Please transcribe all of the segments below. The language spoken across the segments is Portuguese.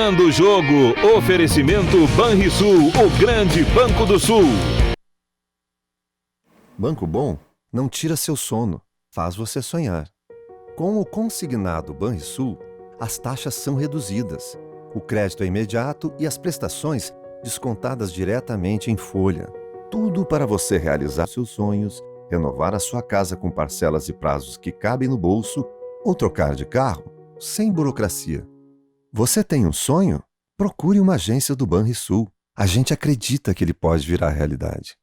Virando o Jogo. Oferecimento Banrisul, o grande Banco do Sul. Banco Bom não tira seu sono, faz você sonhar. Com o consignado Banrisul, as taxas são reduzidas, o crédito é imediato e as prestações descontadas diretamente em folha. Tudo para você realizar seus sonhos, renovar a sua casa com parcelas e prazos que cabem no bolso ou trocar de carro sem burocracia. Você tem um sonho? Procure uma agência do Banrisul. A gente acredita que ele pode virar realidade.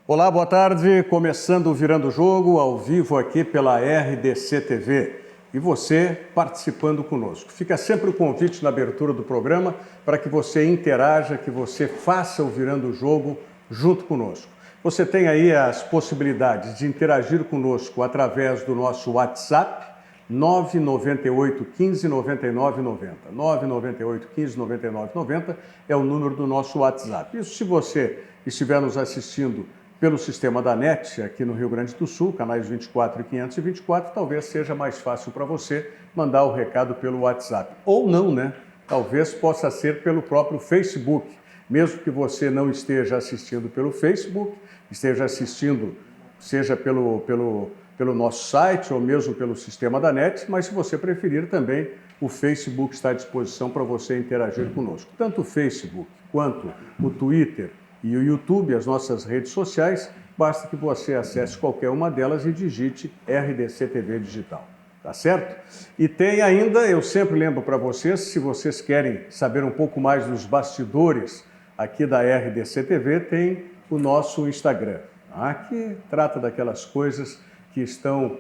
Olá, boa tarde. Começando o Virando o Jogo, ao vivo aqui pela RDC TV. E você participando conosco. Fica sempre o convite na abertura do programa para que você interaja, que você faça o Virando o Jogo junto conosco. Você tem aí as possibilidades de interagir conosco através do nosso WhatsApp, 998 15 99 90. 998 15 99 90 é o número do nosso WhatsApp. Isso se você estiver nos assistindo pelo sistema da NET, aqui no Rio Grande do Sul, canais 24 e 524, talvez seja mais fácil para você mandar o recado pelo WhatsApp. Ou não, né? Talvez possa ser pelo próprio Facebook. Mesmo que você não esteja assistindo pelo Facebook, esteja assistindo, seja pelo nosso site ou mesmo pelo sistema da NET, mas se você preferir também, o Facebook está à disposição para você interagir conosco. Tanto o Facebook quanto o Twitter e o YouTube, as nossas redes sociais, basta que você acesse qualquer uma delas e digite RDC TV Digital, tá certo? E tem ainda, eu sempre lembro para vocês, se vocês querem saber um pouco mais dos bastidores aqui da RDC TV, tem o nosso Instagram, tá? Que trata daquelas coisas que estão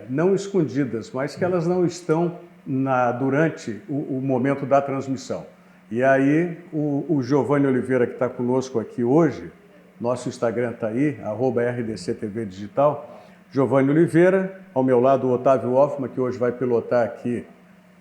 não escondidas, mas que elas não estão durante o momento da transmissão. E aí, o Giovanni Oliveira, que está conosco aqui hoje, nosso Instagram está aí, @RDCTV Digital, Giovanni Oliveira, ao meu lado o Otávio Hoffman, que hoje vai pilotar aqui,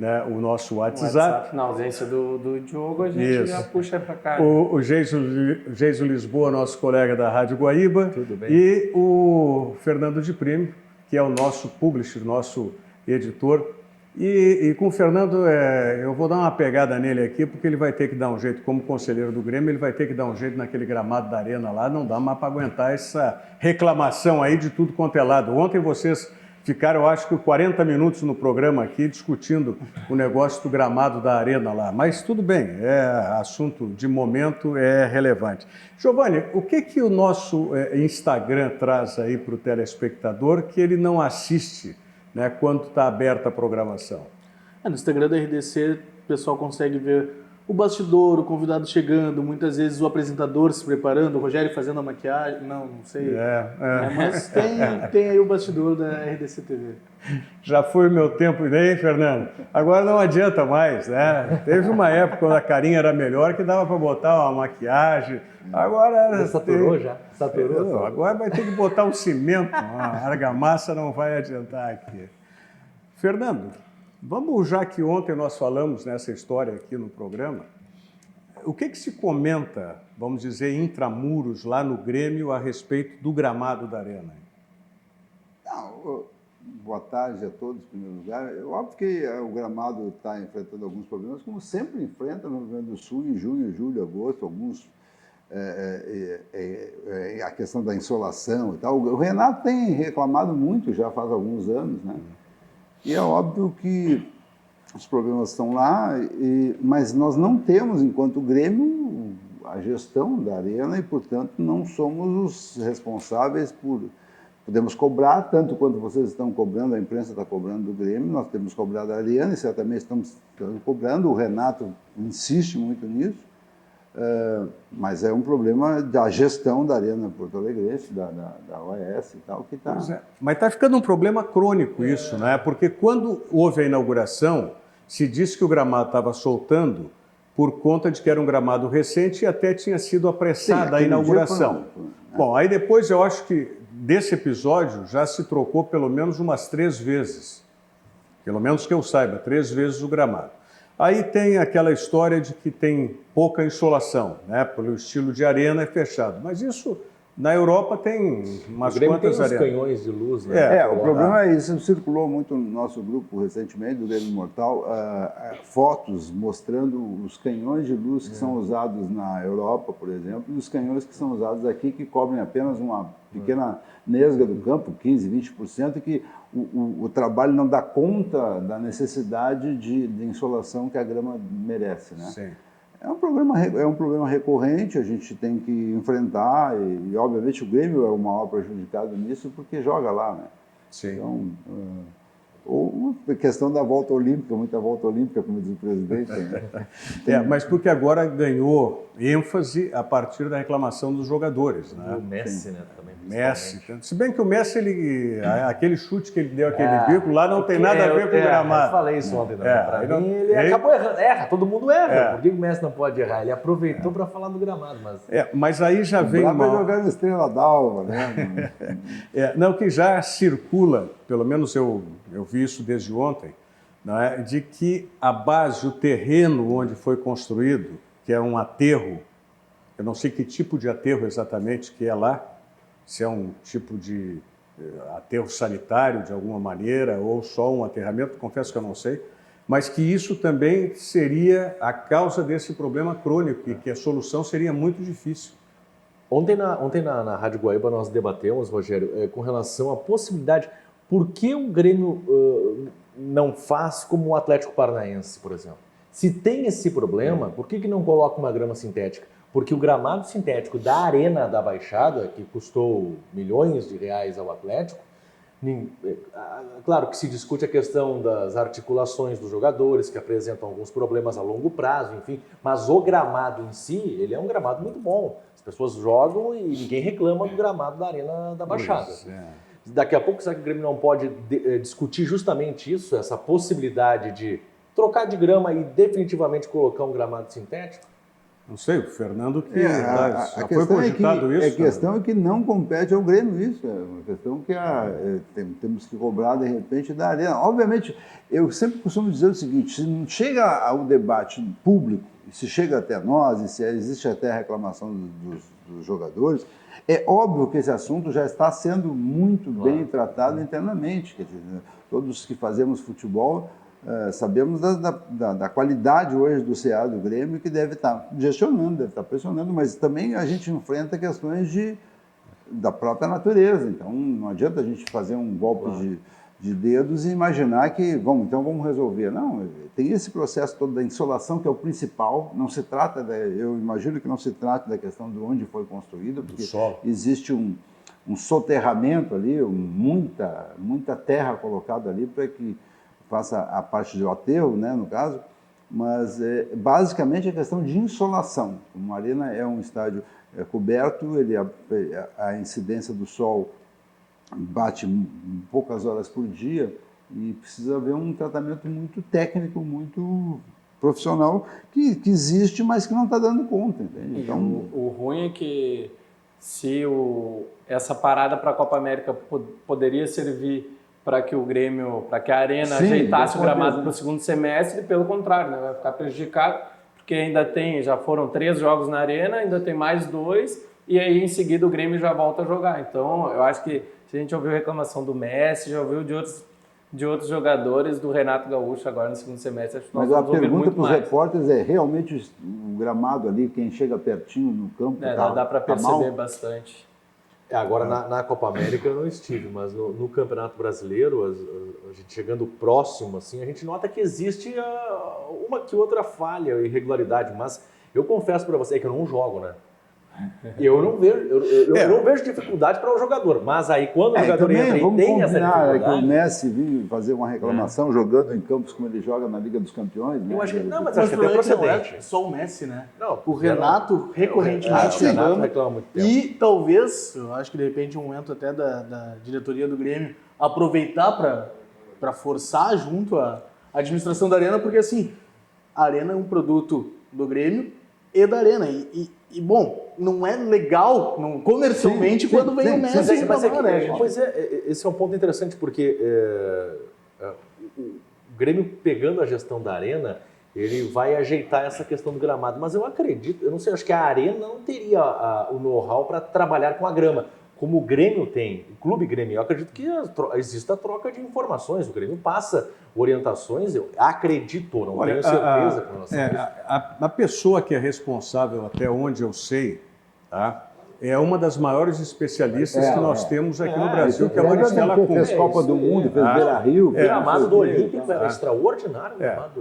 né, o nosso WhatsApp. Na ausência do Diogo, a gente já puxa para cá. O Geiso Lisboa, nosso colega da Rádio Guaíba. Tudo bem. E o Fernando de Prime, que é o nosso publisher, nosso editor. E com o Fernando, eu vou dar uma pegada nele aqui, porque ele vai ter que dar um jeito, como conselheiro do Grêmio, ele vai ter que dar um jeito naquele gramado da arena lá, não dá mais para aguentar essa reclamação aí de tudo quanto é lado. Ontem vocês ficaram, eu acho que 40 minutos no programa aqui, discutindo o negócio do gramado da arena lá, mas tudo bem, é assunto de momento, é relevante. Giovanni, o que o nosso Instagram traz aí para o telespectador que ele não assiste, né, quando está aberta a programação? No Instagram da RDC, o pessoal consegue ver o bastidor, o convidado chegando, muitas vezes o apresentador se preparando, o Rogério fazendo a maquiagem, não sei. Mas tem aí o bastidor da RDC TV. Já foi meu tempo, hein, Fernando? Agora não adianta mais, né? Teve uma época quando a carinha era melhor que dava para botar uma maquiagem. Agora... Saturou já? Saturou? Agora vai ter que botar um cimento, uma argamassa não vai adiantar aqui. Fernando, vamos, já que ontem nós falamos nessa história aqui no programa, o que se comenta, vamos dizer, intramuros lá no Grêmio a respeito do gramado da arena? Boa tarde a todos, em primeiro lugar. É óbvio que o gramado está enfrentando alguns problemas, como sempre enfrenta no Rio Grande do Sul, em junho, julho, agosto, alguns... a questão da insolação e tal. O Renato tem reclamado muito, já faz alguns anos, né? E é óbvio que os problemas estão lá, mas nós não temos, enquanto Grêmio, a gestão da arena e, portanto, não somos os responsáveis por... Podemos cobrar, tanto quanto vocês estão cobrando, a imprensa está cobrando do Grêmio, nós temos cobrado a arena e certamente estamos cobrando, o Renato insiste muito nisso, mas é um problema da gestão da Arena Porto Alegrense, da OAS e tal, que está... Mas está ficando um problema crônico isso, né? Porque quando houve a inauguração, se disse que o gramado estava soltando por conta de que era um gramado recente e até tinha sido apressada a inauguração. Bom, aí depois eu acho que desse episódio já se trocou pelo menos umas 3 vezes. Pelo menos que eu saiba, 3 vezes o gramado. Aí tem aquela história de que tem pouca insolação, né? Pelo estilo de arena é fechado. Mas isso Na Europa tem umas O Grêmio quantas tem uns arenas. canhões de luz, né? O problema é isso, circulou muito no nosso grupo recentemente, do Grêmio Imortal, fotos mostrando os canhões de luz que são usados na Europa, por exemplo, e os canhões que são usados aqui, que cobrem apenas uma pequena nesga do campo, 15%, 20%, e que o trabalho não dá conta da necessidade de insolação que a grama merece, né? Sim. É um problema recorrente, a gente tem que enfrentar e obviamente o Grêmio é o maior prejudicado nisso porque joga lá, né? Sim. Então, ou a questão da volta olímpica, muita volta olímpica, como diz o presidente, né? Mas porque agora ganhou ênfase a partir da reclamação dos jogadores, né? O Messi, né? Também, Messi. Se bem que o Messi, aquele chute que ele deu, aquele bico, lá não tem nada a ver com o gramado. Eu falei isso ontem, né? Pra mim, ele ele acabou errando. Erra, todo mundo erra. Por que o Messi não pode errar? Ele aproveitou para falar do gramado, mas... Mas aí já vem Vai jogar no Estrela d'Alva, né? Não, que já circula, pelo menos eu vi isso desde ontem, né, de que a base, o terreno onde foi construído, que é um aterro, eu não sei que tipo de aterro exatamente que é lá, se é um tipo de aterro sanitário de alguma maneira ou só um aterramento, confesso que eu não sei, mas que isso também seria a causa desse problema crônico e que a solução seria muito difícil. Ontem na Rádio Guaíba nós debatemos, Rogério, com relação à possibilidade, por que o Grêmio não faz como o Atlético Paranaense, por exemplo? Se tem esse problema, por que não coloca uma grama sintética? Porque o gramado sintético da Arena da Baixada, que custou milhões de reais ao Atlético, claro que se discute a questão das articulações dos jogadores, que apresentam alguns problemas a longo prazo, enfim, mas o gramado em si, ele é um gramado muito bom. As pessoas jogam e ninguém reclama do gramado da Arena da Baixada. Daqui a pouco, será que o Grêmio não pode discutir justamente isso, essa possibilidade de trocar de grama e definitivamente colocar um gramado sintético? Não sei, o Fernando que já foi cogitado isso. A questão é que não compete ao Grêmio isso, é uma questão que temos que cobrar de repente da Arena. Obviamente, eu sempre costumo dizer o seguinte, se não chega ao debate público, se chega até nós, e se existe até a reclamação dos jogadores, é óbvio que esse assunto já está sendo muito bem tratado internamente. Quer dizer, todos que fazemos futebol sabemos da qualidade hoje do CA do Grêmio, que deve estar gestionando, deve estar pressionando, mas também a gente enfrenta questões da própria natureza. Então, não adianta a gente fazer um golpe de dedos e imaginar que vamos resolver. Não, tem esse processo todo da insolação, que é o principal. Não se trata, eu imagino que não se trata da questão de onde foi construído, porque existe um soterramento ali, muita terra colocada ali para que faça a parte do aterro, né, no caso, mas basicamente é questão de insolação. Uma arena é um estádio coberto, a incidência do sol bate poucas horas por dia e precisa haver um tratamento muito técnico, muito profissional, que existe, mas que não está dando conta, entende? Então, o ruim é que se essa parada para a Copa América poderia servir para que o Grêmio, para que a Arena ajeitasse o gramado para o segundo semestre, pelo contrário, né? Vai ficar prejudicado, porque já foram 3 jogos na Arena, ainda tem mais 2, e aí em seguida o Grêmio já volta a jogar. Então, eu acho que se a gente ouviu reclamação do Messi, já ouviu de outros jogadores, do Renato Gaúcho agora no segundo semestre, acho que nós vamos ouvir muito mais. Mas a pergunta para os repórteres é, realmente o gramado ali, quem chega pertinho no campo, dá para perceber bastante. Agora, na Copa América eu não estive, mas no Campeonato Brasileiro, a gente chegando próximo, assim, a gente nota que existe uma que outra falha, irregularidade, mas eu confesso para você que eu não jogo, né? Eu não vejo dificuldade para o jogador, mas aí quando o jogador entra e tem essa dificuldade... que o Messi vinha fazer uma reclamação jogando em campos como ele joga na Liga dos Campeões, né? Eu acho que não, mas acho que até procedente. Só o Messi, né? Não, o Renato recorrentemente reclama muito tempo. E talvez, eu acho que de repente um momento até da diretoria do Grêmio aproveitar para forçar junto à administração da Arena, porque assim, a Arena é um produto do Grêmio e da Arena. E bom, não é legal comercialmente quando vem o Messi. Pois é, esse é um ponto interessante, porque o Grêmio pegando a gestão da Arena, ele vai ajeitar essa questão do gramado. Mas eu acredito, eu não sei, acho que a Arena não teria o know-how para trabalhar com a grama, como o Grêmio tem, o Clube Grêmio. Eu acredito que existe a troca de informações, o Grêmio passa orientações, eu acredito, não tenho certeza com relação a isso. A pessoa que é responsável, até onde eu sei, tá? É uma das maiores especialistas que nós temos aqui no Brasil, que é a Maristela Kuhn. Fez Copa do Mundo, fez Beira-Rio. O gramado do Olímpico era extraordinário.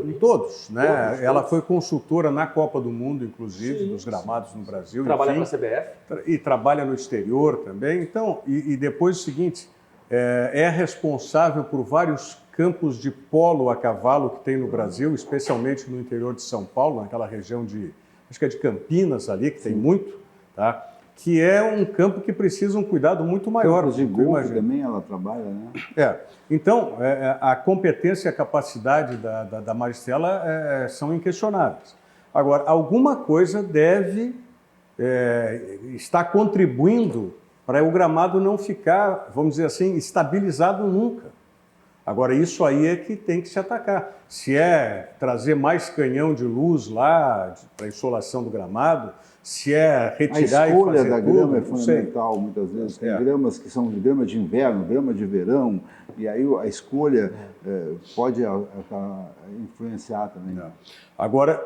Em todos, né? Ela foi consultora na Copa do Mundo, inclusive, dos gramados no Brasil. Trabalha para a CBF. E trabalha no exterior também. Então, e depois o seguinte, é responsável por vários campos de polo a cavalo que tem no Brasil, especialmente no interior de São Paulo, naquela região acho que é de Campinas ali, que tem muito, tá? Que é um campo que precisa um cuidado muito maior. Campos de golfe também ela trabalha, né? Então, a competência e a capacidade da Maristela são inquestionáveis. Agora, alguma coisa deve estar contribuindo para o gramado não ficar, vamos dizer assim, estabilizado nunca. Agora, isso aí é que tem que se atacar. Se é trazer mais canhão de luz lá para a insolação do gramado, se é retirar e fazer tudo. A escolha da grama é fundamental, muitas vezes. Tem gramas que são de grama de inverno, grama de verão, e aí a escolha pode influenciar também. Agora,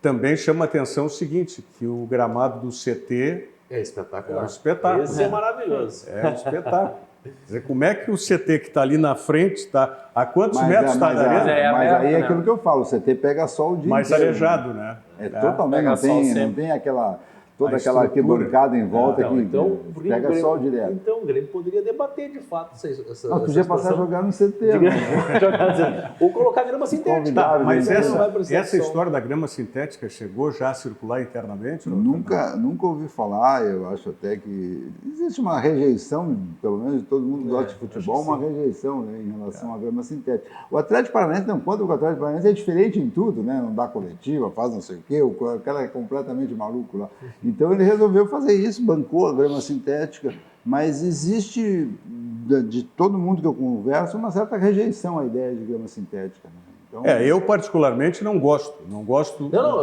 também chama a atenção o seguinte, que o gramado do CT é espetacular. É um espetáculo. Esse é maravilhoso. É um espetáculo. Quer dizer, como é que o CT que está ali na frente está... A quantos metros está da arena? Mas aí é aquilo que eu falo, o CT pega sol o dia mais inteiro. arejado, né? Totalmente, não tem aquela... Toda aquela arquibancada em volta que pega sol direto. Então o Grêmio poderia debater de fato essa podia passar a jogar no CT. Ou colocar grama sintética. Mas essa história da grama sintética chegou já a circular internamente? Nunca ouvi falar, eu acho até que existe uma rejeição, pelo menos todo mundo gosta de futebol, uma rejeição, né, em relação à grama sintética. O Atlético Paranaense não conta, o Atlético Paranaense é diferente em tudo, né? Não dá coletiva, faz não sei o quê, o cara é completamente maluco lá. Então ele resolveu fazer isso, bancou a grama sintética, mas existe, de todo mundo que eu converso, uma certa rejeição à ideia de grama sintética. Né? Então, eu particularmente não gosto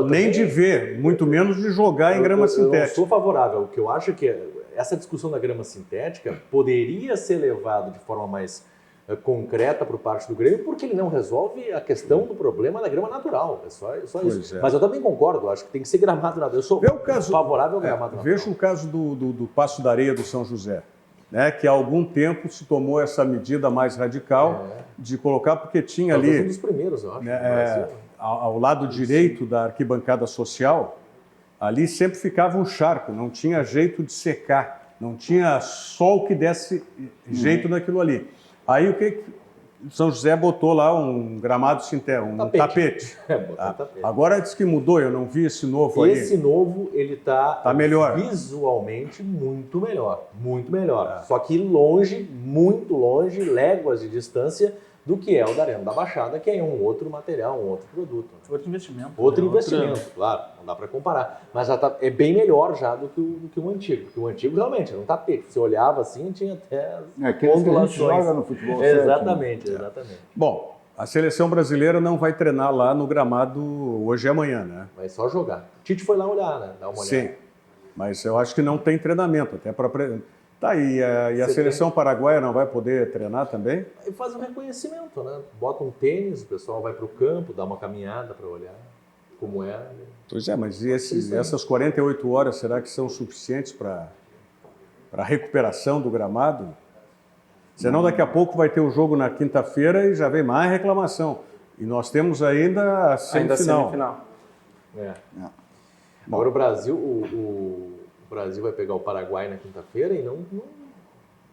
nem de ver, muito menos de jogar em grama sintética. Eu sou favorável, o que eu acho é que essa discussão da grama sintética poderia ser levada de forma mais concreta por parte do Grêmio, porque ele não resolve a questão do problema da grama natural. É só isso. Mas eu também concordo, acho que tem que ser gramado natural. Eu sou favorável ao gramado natural. Veja o caso do Paço da Areia do São José, né, que há algum tempo se tomou essa medida mais radical de colocar, porque tinha ali... um dos primeiros, eu acho. Ao lado direito da arquibancada social, ali sempre ficava um charco, não tinha jeito de secar, não tinha sol que desse jeito naquilo ali. Aí o que São José botou lá um gramado sintético, um tapete. Tapete. Agora diz que mudou, eu não vi esse novo aí. Esse novo, ele tá melhor. Visualmente muito melhor, muito melhor. Só que longe, muito longe, léguas de distância do que é o da Arena da Baixada, que é um outro material, um outro produto. Outro investimento. Outro investimento, claro, não dá para comparar. Mas já é bem melhor já do que o antigo. Porque o antigo realmente era um tapete. Você olhava assim, tinha até ondulações. Que a gente joga no futebol. Exatamente. Bom, a seleção brasileira não vai treinar lá no gramado hoje e amanhã, né? Vai só jogar. Tite foi lá olhar, né? Dar uma olhada. Sim, mas eu acho que não tem treinamento, até para... Tá, e a seleção paraguaia não vai poder treinar também? E faz um reconhecimento, né? Bota um tênis, o pessoal vai para o campo, dá uma caminhada para olhar como é. Pois é, mas e essas 48 horas, será que são suficientes para a recuperação do gramado? Senão daqui a pouco vai ter o jogo na quinta-feira e já vem mais reclamação. E nós temos ainda a semifinal. Agora o Brasil... O Brasil vai pegar o Paraguai na quinta-feira e não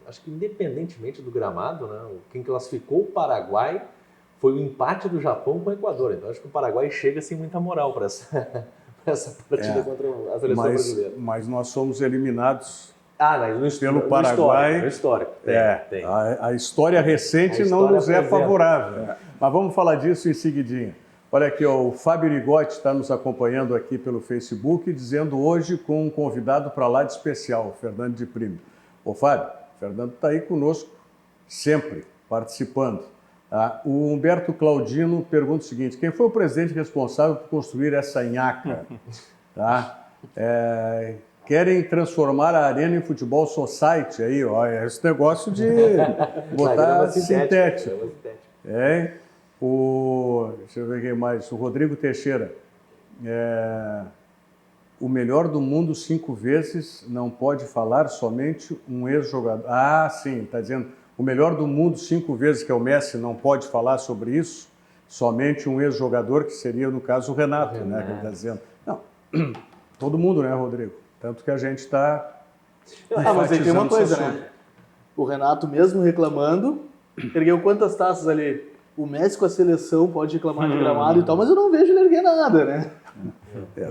acho que independentemente do gramado, né, quem classificou o Paraguai foi o empate do Japão com o Equador. Então acho que o Paraguai chega sem muita moral para essa partida contra a seleção brasileira. Mas nós somos eliminados pelo Paraguai. No histórico. Tem. A história recente não nos é favorável. Mas vamos falar disso em seguidinha. Olha aqui, o Fábio Rigotti está nos acompanhando aqui pelo Facebook, dizendo hoje com um convidado para lá de especial, o Fernando de Primo. Ô Fábio, o Fernando está aí conosco sempre, participando. O Humberto Claudino pergunta o seguinte: quem foi o presidente responsável por construir essa nhaca? Tá? Querem transformar a Arena em futebol society aí, ó, esse negócio de botar sintético. Deixa eu ver quem mais, o Rodrigo Teixeira. O melhor do mundo 5 vezes não pode falar somente um ex-jogador. Ah, sim, está dizendo, o melhor do mundo 5 vezes, que é o Messi, não pode falar sobre isso, somente um ex-jogador, que seria, no caso, o Renato, né, que ele está dizendo. Não, todo mundo, né, Rodrigo? Tanto que a gente está... Mas aí tem uma coisa, né? O Renato, mesmo reclamando, ergueu quantas taças ali? O Messi com a seleção pode reclamar de gramado e tal, mas eu não vejo ele erguer nada, né?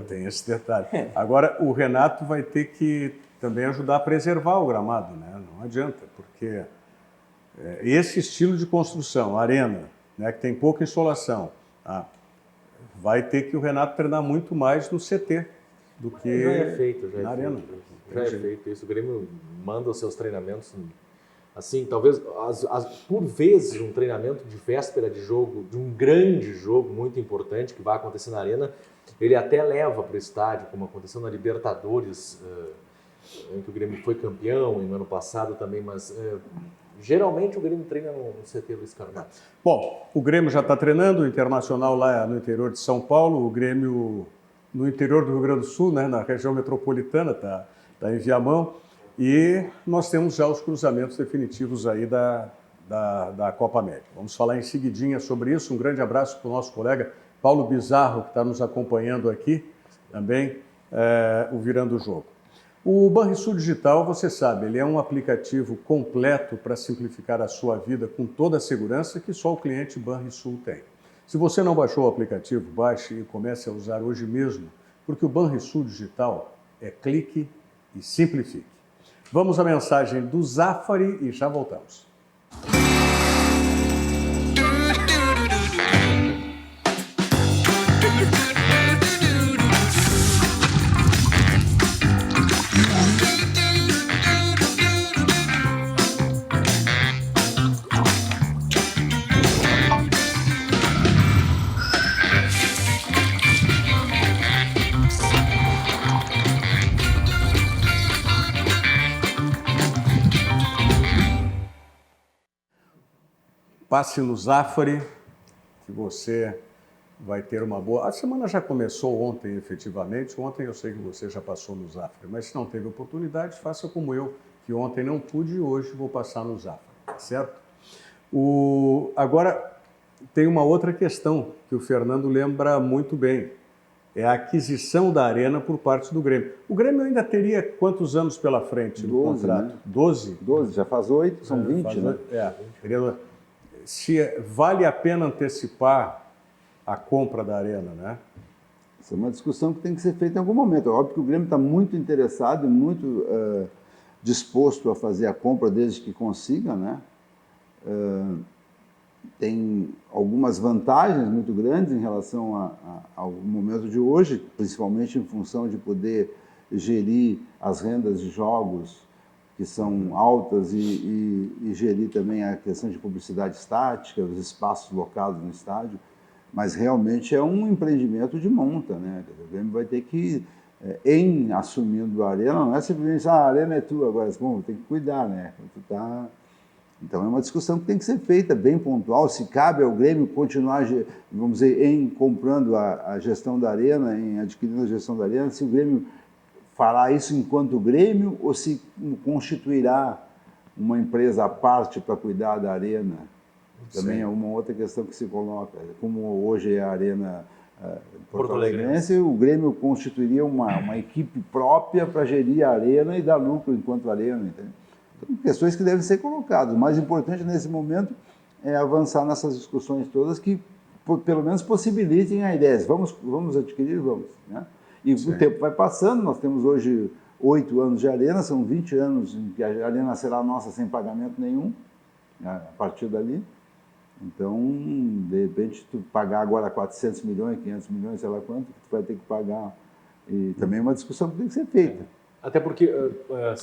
Tem esse detalhe. Agora, o Renato vai ter que também ajudar a preservar o gramado, né? Não adianta, porque esse estilo de construção, arena, né, que tem pouca insolação, vai ter que o Renato treinar muito mais no CT do que já é feito, na arena. Já é feito isso. O Grêmio manda os seus treinamentos, assim, talvez, por vezes, um treinamento de véspera de jogo, de um grande jogo muito importante que vai acontecer na arena, ele até leva para o estádio, como aconteceu na Libertadores, em que o Grêmio foi campeão, e no ano passado também, mas geralmente o Grêmio treina no CT Luiz Carvalho. Bom, o Grêmio já está treinando, o Internacional lá no interior de São Paulo, o Grêmio no interior do Rio Grande do Sul, né, na região metropolitana, tá em Viamão, e nós temos já os cruzamentos definitivos aí da Copa América. Vamos falar em seguidinha sobre isso. Um grande abraço para o nosso colega Paulo Bizarro, que está nos acompanhando aqui também, o Virando o Jogo. O Banrisul Digital, você sabe, ele é um aplicativo completo para simplificar a sua vida com toda a segurança que só o cliente Banrisul tem. Se você não baixou o aplicativo, baixe e comece a usar hoje mesmo, porque o Banrisul Digital é clique e simplifique. Vamos à mensagem do Zafari e já voltamos. Passe no Zafari, que você vai ter uma boa... A semana já começou ontem, efetivamente. Ontem eu sei que você já passou no Zafari, mas se não teve oportunidade, faça como eu, que ontem não pude e hoje vou passar no Zafari, certo? Agora, tem uma outra questão que o Fernando lembra muito bem. É a aquisição da Arena por parte do Grêmio. O Grêmio ainda teria quantos anos pela frente no 12, contrato? né? 12? 12, já faz 8, são 20, né? Teria... Se vale a pena antecipar a compra da Arena, né? Essa é uma discussão que tem que ser feita em algum momento. É óbvio que o Grêmio está muito interessado e muito disposto a fazer a compra desde que consiga, né? Tem algumas vantagens muito grandes em relação ao momento de hoje, principalmente em função de poder gerir as rendas de jogos que são altas e gerir também a questão de publicidade estática, os espaços locados no estádio, mas realmente é um empreendimento de monta, né? O Grêmio vai ter que, em assumindo a Arena, não é simplesmente, a Arena é tua agora, bom, tem que cuidar, né? Então é uma discussão que tem que ser feita, bem pontual, se cabe ao Grêmio continuar, vamos dizer, em comprando a gestão da Arena, em adquirindo a gestão da Arena, se o Grêmio fará isso enquanto Grêmio ou se constituirá uma empresa à parte para cuidar da Arena? Também é uma outra questão que se coloca. Como hoje é a Arena Porto Alegrense, o Grêmio constituiria uma equipe própria para gerir a Arena e dar lucro enquanto Arena. Entende? Então, questões que devem ser colocadas. O mais importante nesse momento é avançar nessas discussões todas que, pelo menos, possibilitem a ideia. Vamos adquirir? Vamos, né? E o tempo vai passando, nós temos hoje 8 anos de Arena, são 20 anos em que a Arena será nossa sem pagamento nenhum, a partir dali. Então, de repente, tu pagar agora 400 milhões, 500 milhões, sei lá quanto, tu vai ter que pagar. E também é uma discussão que tem que ser feita. Até porque...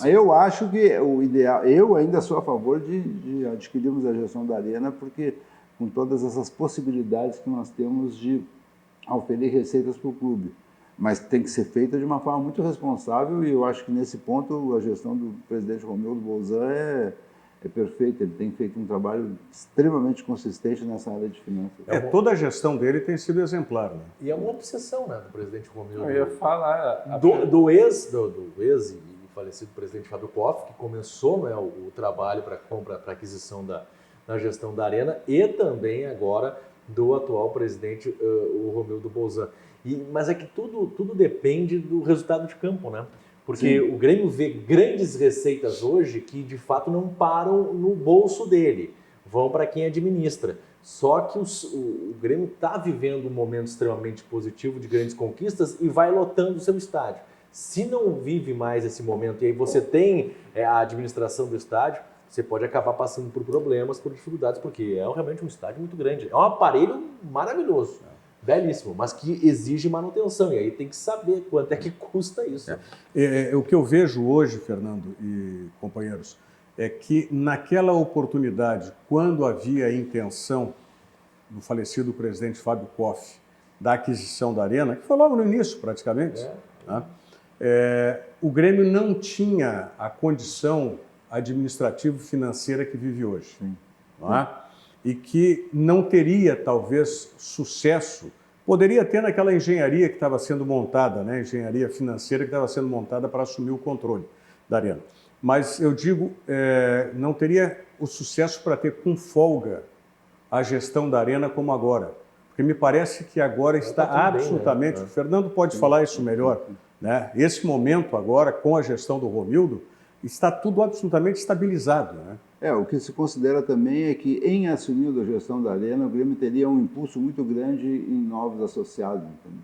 Eu acho que o ideal... Eu ainda sou a favor de adquirirmos a gestão da Arena, porque com todas essas possibilidades que nós temos de oferecer receitas para o clube. Mas tem que ser feita de uma forma muito responsável e eu acho que nesse ponto a gestão do presidente Romildo Bolzan é perfeita. Ele tem feito um trabalho extremamente consistente nessa área de finanças. Toda a gestão dele tem sido exemplar. Né? E é uma obsessão, né, do presidente Romildo. Eu ia falar... Do ex e falecido presidente Fábio Koff, que começou, né, o trabalho para aquisição da gestão da Arena, e também agora do atual presidente, o Romildo Bolzan. Mas é que tudo depende do resultado de campo, né? Porque o Grêmio vê grandes receitas hoje que, de fato, não param no bolso dele, vão para quem administra. Só que o Grêmio está vivendo um momento extremamente positivo de grandes conquistas e vai lotando o seu estádio. Se não vive mais esse momento e aí você tem a administração do estádio, você pode acabar passando por problemas, por dificuldades, porque é realmente um estádio muito grande. É um aparelho maravilhoso. Belíssimo, mas que exige manutenção, e aí tem que saber quanto é que custa isso. O que eu vejo hoje, Fernando e companheiros, é que naquela oportunidade, quando havia a intenção do falecido presidente Fábio Koff da aquisição da Arena, que foi logo no início praticamente, né? O Grêmio não tinha a condição administrativo-financeira que vive hoje. Não é? E que não teria, talvez, sucesso, poderia ter naquela engenharia que estava sendo montada, né? Engenharia financeira que estava sendo montada para assumir o controle da Arena. Mas eu digo, não teria o sucesso para ter com folga a gestão da Arena como agora. Porque me parece que agora está absolutamente... Bem, né? O Fernando pode falar isso melhor, né? Esse momento agora, com a gestão do Romildo, está tudo absolutamente estabilizado, né? O que se considera também é que, em assumindo a gestão da Arena, o Grêmio teria um impulso muito grande em novos associados. Entendeu?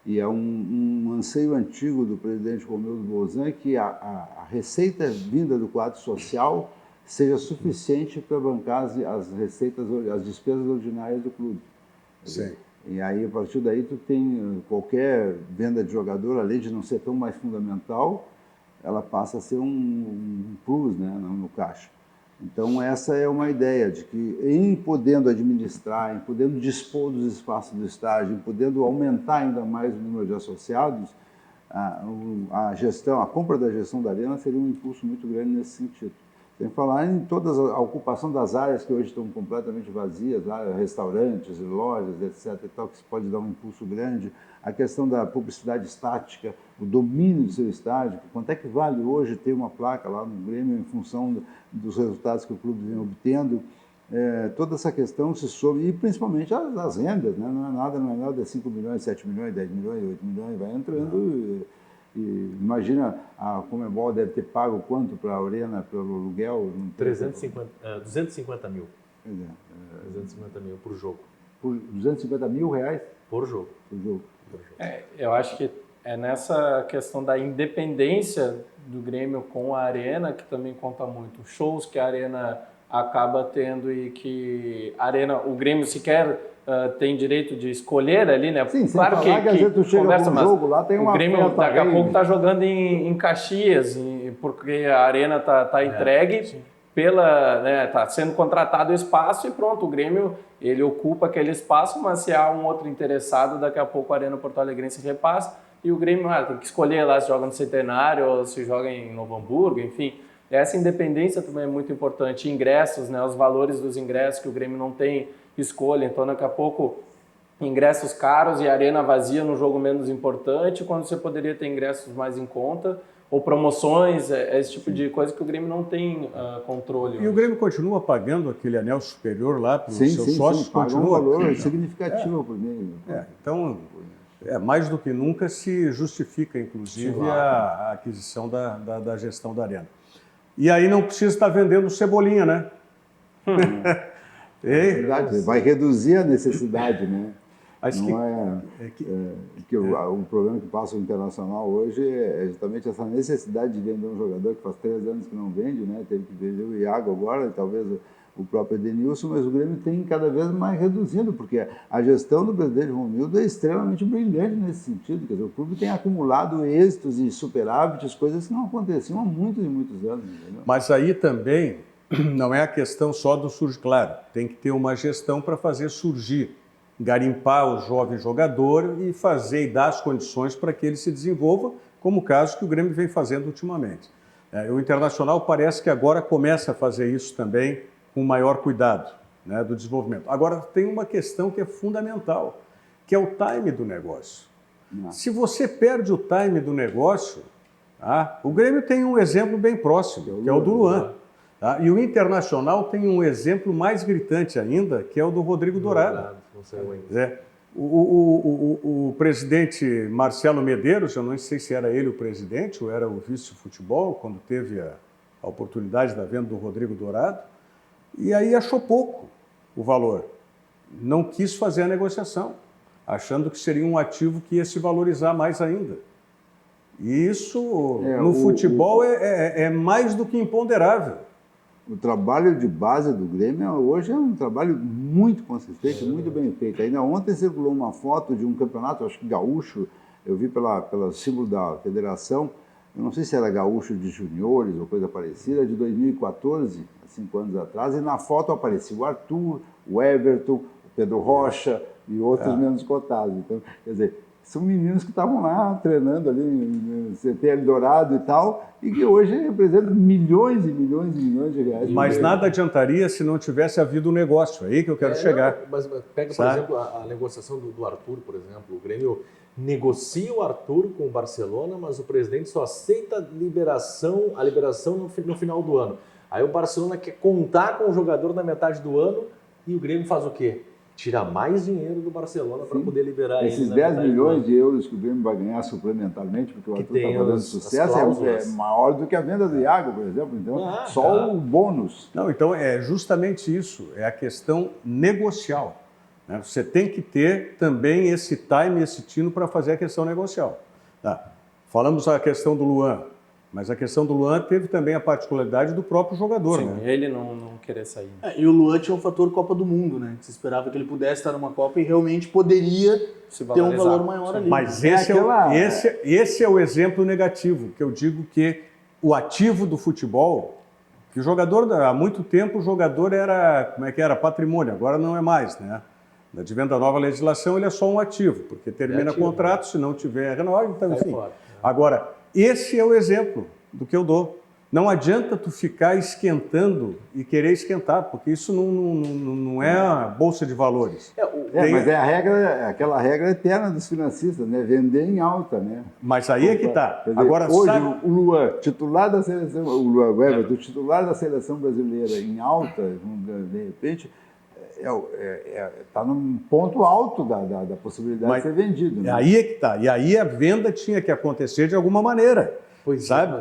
E é um anseio antigo do presidente Romildo Bolzan que a receita vinda do quadro social seja suficiente para bancar as receitas, as despesas ordinárias do clube. Sim. E aí, a partir daí, tu tem qualquer venda de jogador, além de não ser tão mais fundamental, ela passa a ser um plus, né, no caixa. Então, essa é uma ideia de que, em podendo administrar, em podendo dispor dos espaços do estádio, em podendo aumentar ainda mais o número de associados, a compra da gestão da Arena seria um impulso muito grande nesse sentido. Sem falar em toda a ocupação das áreas que hoje estão completamente vazias, restaurantes, lojas, etc. e tal, que se pode dar um impulso grande. A questão da publicidade estática, o domínio do seu estádio. Quanto é que vale hoje ter uma placa lá no Grêmio em função dos resultados que o clube vem obtendo? Toda essa questão se soube, e principalmente as rendas, né? Não é nada de 5 milhões, 7 milhões, 10 milhões, 8 milhões, vai entrando. E imagina, a Conmebol deve ter pago quanto para a Arena pelo aluguel? 250 mil. 250 mil por jogo. Por 250 mil reais? Por jogo. Por jogo. Eu acho que é nessa questão da independência do Grêmio com a Arena que também conta muito. Shows que a Arena acaba tendo e que o Grêmio sequer tem direito de escolher ali, né? Sim, claro que às vezes tu chega conversa, com um jogo lá, tem uma o Grêmio daqui a pouco está jogando em Caxias, porque a Arena tá entregue tá sendo contratado o espaço e pronto, o Grêmio ele ocupa aquele espaço, mas se há um outro interessado, daqui a pouco a Arena Porto Alegrense repassa e o Grêmio tem que escolher lá se joga no Centenário ou se joga em Novo Hamburgo, enfim. Essa independência também é muito importante. Ingressos, né, os valores dos ingressos que o Grêmio não tem escolha, então daqui a pouco ingressos caros e arena vazia no jogo menos importante, quando você poderia ter ingressos mais em conta, ou promoções, esse tipo de coisa que o Grêmio não tem controle. E o Grêmio continua pagando aquele anel superior lá para os seus sócios? Continua um valor significativo por meio. Então, mais do que nunca se justifica, inclusive, a aquisição da gestão da Arena. E aí não precisa estar vendendo cebolinha, né? É verdade, vai reduzir a necessidade, né? O problema que passa o Internacional hoje é justamente essa necessidade de vender um jogador que faz 3 anos que não vende, né? Teve que vender o Iago agora, talvez o próprio Edenilson, mas o Grêmio tem cada vez mais reduzindo, porque a gestão do presidente Romildo é extremamente brilhante nesse sentido. Quer dizer, o clube tem acumulado êxitos e superávites, coisas que não aconteciam há muitos e muitos anos. Entendeu? Mas aí também não é a questão só do surgir. Claro, tem que ter uma gestão para fazer surgir, garimpar o jovem jogador e fazer e dar as condições para que ele se desenvolva, como o caso que o Grêmio vem fazendo ultimamente. O Internacional parece que agora começa a fazer isso também com maior cuidado, né, do desenvolvimento. Agora, tem uma questão que é fundamental, que é o time do negócio. Se você perde o time do negócio, tá? O Grêmio tem um exemplo bem próximo, que é o do Luan. Tá? E o Internacional tem um exemplo mais gritante ainda, que é o do Rodrigo Dourado. O presidente Marcelo Medeiros, eu não sei se era ele o presidente ou era o vice-futebol, quando teve a oportunidade da venda do Rodrigo Dourado, e aí achou pouco o valor. Não quis fazer a negociação, achando que seria um ativo que ia se valorizar mais ainda. E isso, no futebol, é mais do que imponderável. O trabalho de base do Grêmio hoje é um trabalho muito consistente, muito bem feito. Ainda ontem circulou uma foto de um campeonato, acho que gaúcho, eu vi pelo símbolo da federação, eu não sei se era gaúcho de juniores ou coisa parecida, de 2014, há 5 anos atrás, e na foto aparecia o Arthur, o Everton, o Pedro Rocha e outros menos cotados. Então, quer dizer, são meninos que estavam lá treinando ali no CT Eldorado e tal, e que hoje representam milhões e milhões e milhões de reais. Mas nada adiantaria se não tivesse havido um negócio, é aí que eu quero chegar. Mas pega, por exemplo, a negociação do Arthur, por exemplo. O Grêmio negocia o Arthur com o Barcelona, mas o presidente só aceita a liberação no final do ano. Aí o Barcelona quer contar com o jogador na metade do ano e o Grêmio faz o quê? Tira mais dinheiro do Barcelona para poder liberar ele. Esses 10 milhões de euros que o Grêmio vai ganhar suplementarmente, porque o Arthur está fazendo sucesso, é maior do que a venda do Iago, por exemplo. Então, só o bônus. Não, então é justamente isso, é a questão negocial. Né? Você tem que ter também esse time, esse tino para fazer a questão negocial. Tá. Falamos a questão do Luan, mas a questão do Luan teve também a particularidade do próprio jogador. Sim, né? ele não querer sair. E o Luan tinha um fator Copa do Mundo, né? Se esperava que ele pudesse estar numa Copa e realmente poderia ter um valor maior ali. Mas esse é o exemplo negativo, que eu digo que o ativo do futebol, que o jogador, há muito tempo, o jogador era, patrimônio, agora não é mais, né? Advento da nova legislação, ele é só um ativo, porque termina contrato, se não tiver renova, então, enfim. Agora, esse é o exemplo do que eu dou. Não adianta tu ficar esquentando e querer esquentar, porque isso não é a bolsa de valores. Mas é aquela regra eterna dos financistas, né? Vender em alta, né? Mas aí é que está. Agora, hoje, o Luan, titular da seleção, o Luan Everton, titular da seleção brasileira em alta, de repente, está num ponto alto da possibilidade de ser vendido. Né? Aí é que está. E aí a venda tinha que acontecer de alguma maneira.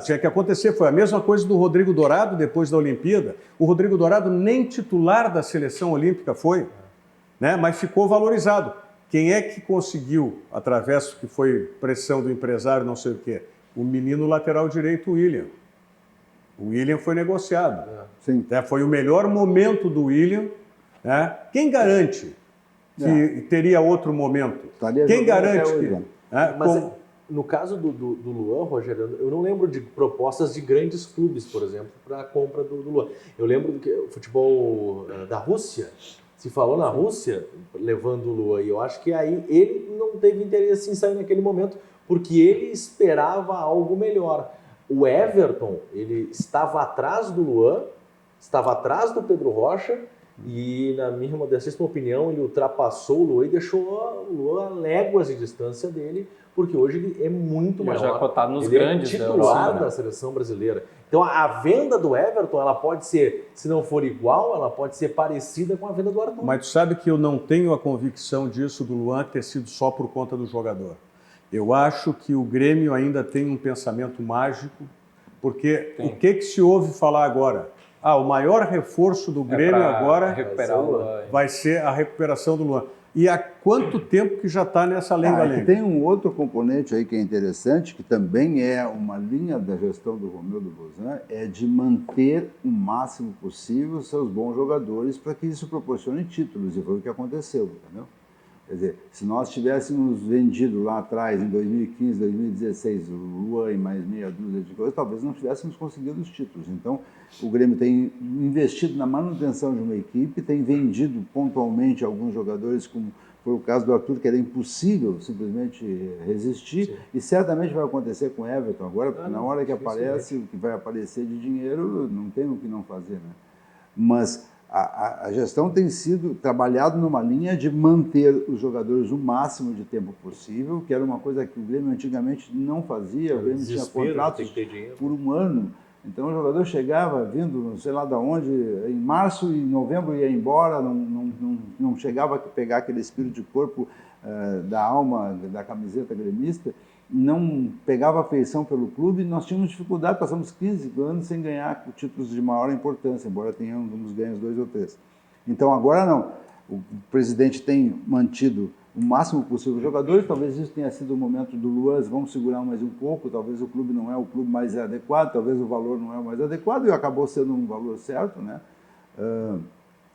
Tinha que acontecer. Foi a mesma coisa do Rodrigo Dourado depois da Olimpíada. O Rodrigo Dourado nem titular da seleção olímpica foi, né? Mas ficou valorizado. Quem é que conseguiu, através do que foi pressão do empresário, não sei o quê? O menino lateral direito, o William. O William foi negociado. Sim. Foi o melhor momento do William. Né? Quem garante que teria outro momento? Quem garante que... No caso do Luan, Rogério, eu não lembro de propostas de grandes clubes, por exemplo, para a compra do Luan. Eu lembro do que o futebol da Rússia, se falou na Rússia, levando o Luan, e eu acho que aí ele não teve interesse em sair naquele momento, porque ele esperava algo melhor. O Everton, ele estava atrás do Luan, estava atrás do Pedro Rocha, e, na minha modestíssima opinião, ele ultrapassou o Luan e deixou o Luan a léguas de distância dele, porque hoje ele é muito maior. Já cotado nos ele grandes é titular da seleção brasileira. Então, a venda do Everton, ela pode ser, se não for igual, ela pode ser parecida com a venda do Arthur. Mas tu sabe que eu não tenho a convicção disso do Luan ter sido só por conta do jogador. Eu acho que o Grêmio ainda tem um pensamento mágico, porque o que se ouve falar agora? O maior reforço do Grêmio agora vai ser a recuperação do Luan. E há quanto tempo que já está nessa lenga-lenga? Tem um outro componente aí que é interessante, que também é uma linha da gestão do Romildo Bozan, é de manter o máximo possível os seus bons jogadores para que isso proporcione títulos, e foi o que aconteceu, entendeu? Quer dizer, se nós tivéssemos vendido lá atrás, em 2015, 2016, o Luan e mais meia dúzia de coisas, talvez não tivéssemos conseguido os títulos. Então, o Grêmio tem investido na manutenção de uma equipe, tem vendido pontualmente alguns jogadores, como foi o caso do Arthur, que era impossível simplesmente resistir, sim, e certamente vai acontecer com o Everton agora, porque na hora que aparece, o que vai aparecer de dinheiro, não tem o que não fazer, né? Mas a gestão tem sido trabalhado numa linha de manter os jogadores o máximo de tempo possível, que era uma coisa que o Grêmio antigamente não fazia, o Grêmio tinha contratos por um ano. Então o jogador chegava vindo, não sei lá de onde, em março e novembro ia embora, não chegava a pegar aquele espírito de corpo da alma, da camiseta gremista, não pegava afeição pelo clube, nós tínhamos dificuldade, passamos 15 anos sem ganhar títulos de maior importância, embora tenhamos ganhos 2 ou 3. Então agora não, o presidente tem mantido o máximo possível os jogadores, talvez isso tenha sido o momento do Luan, vamos segurar mais um pouco, talvez o clube não é o clube mais adequado, talvez o valor não é o mais adequado, e acabou sendo um valor certo, né?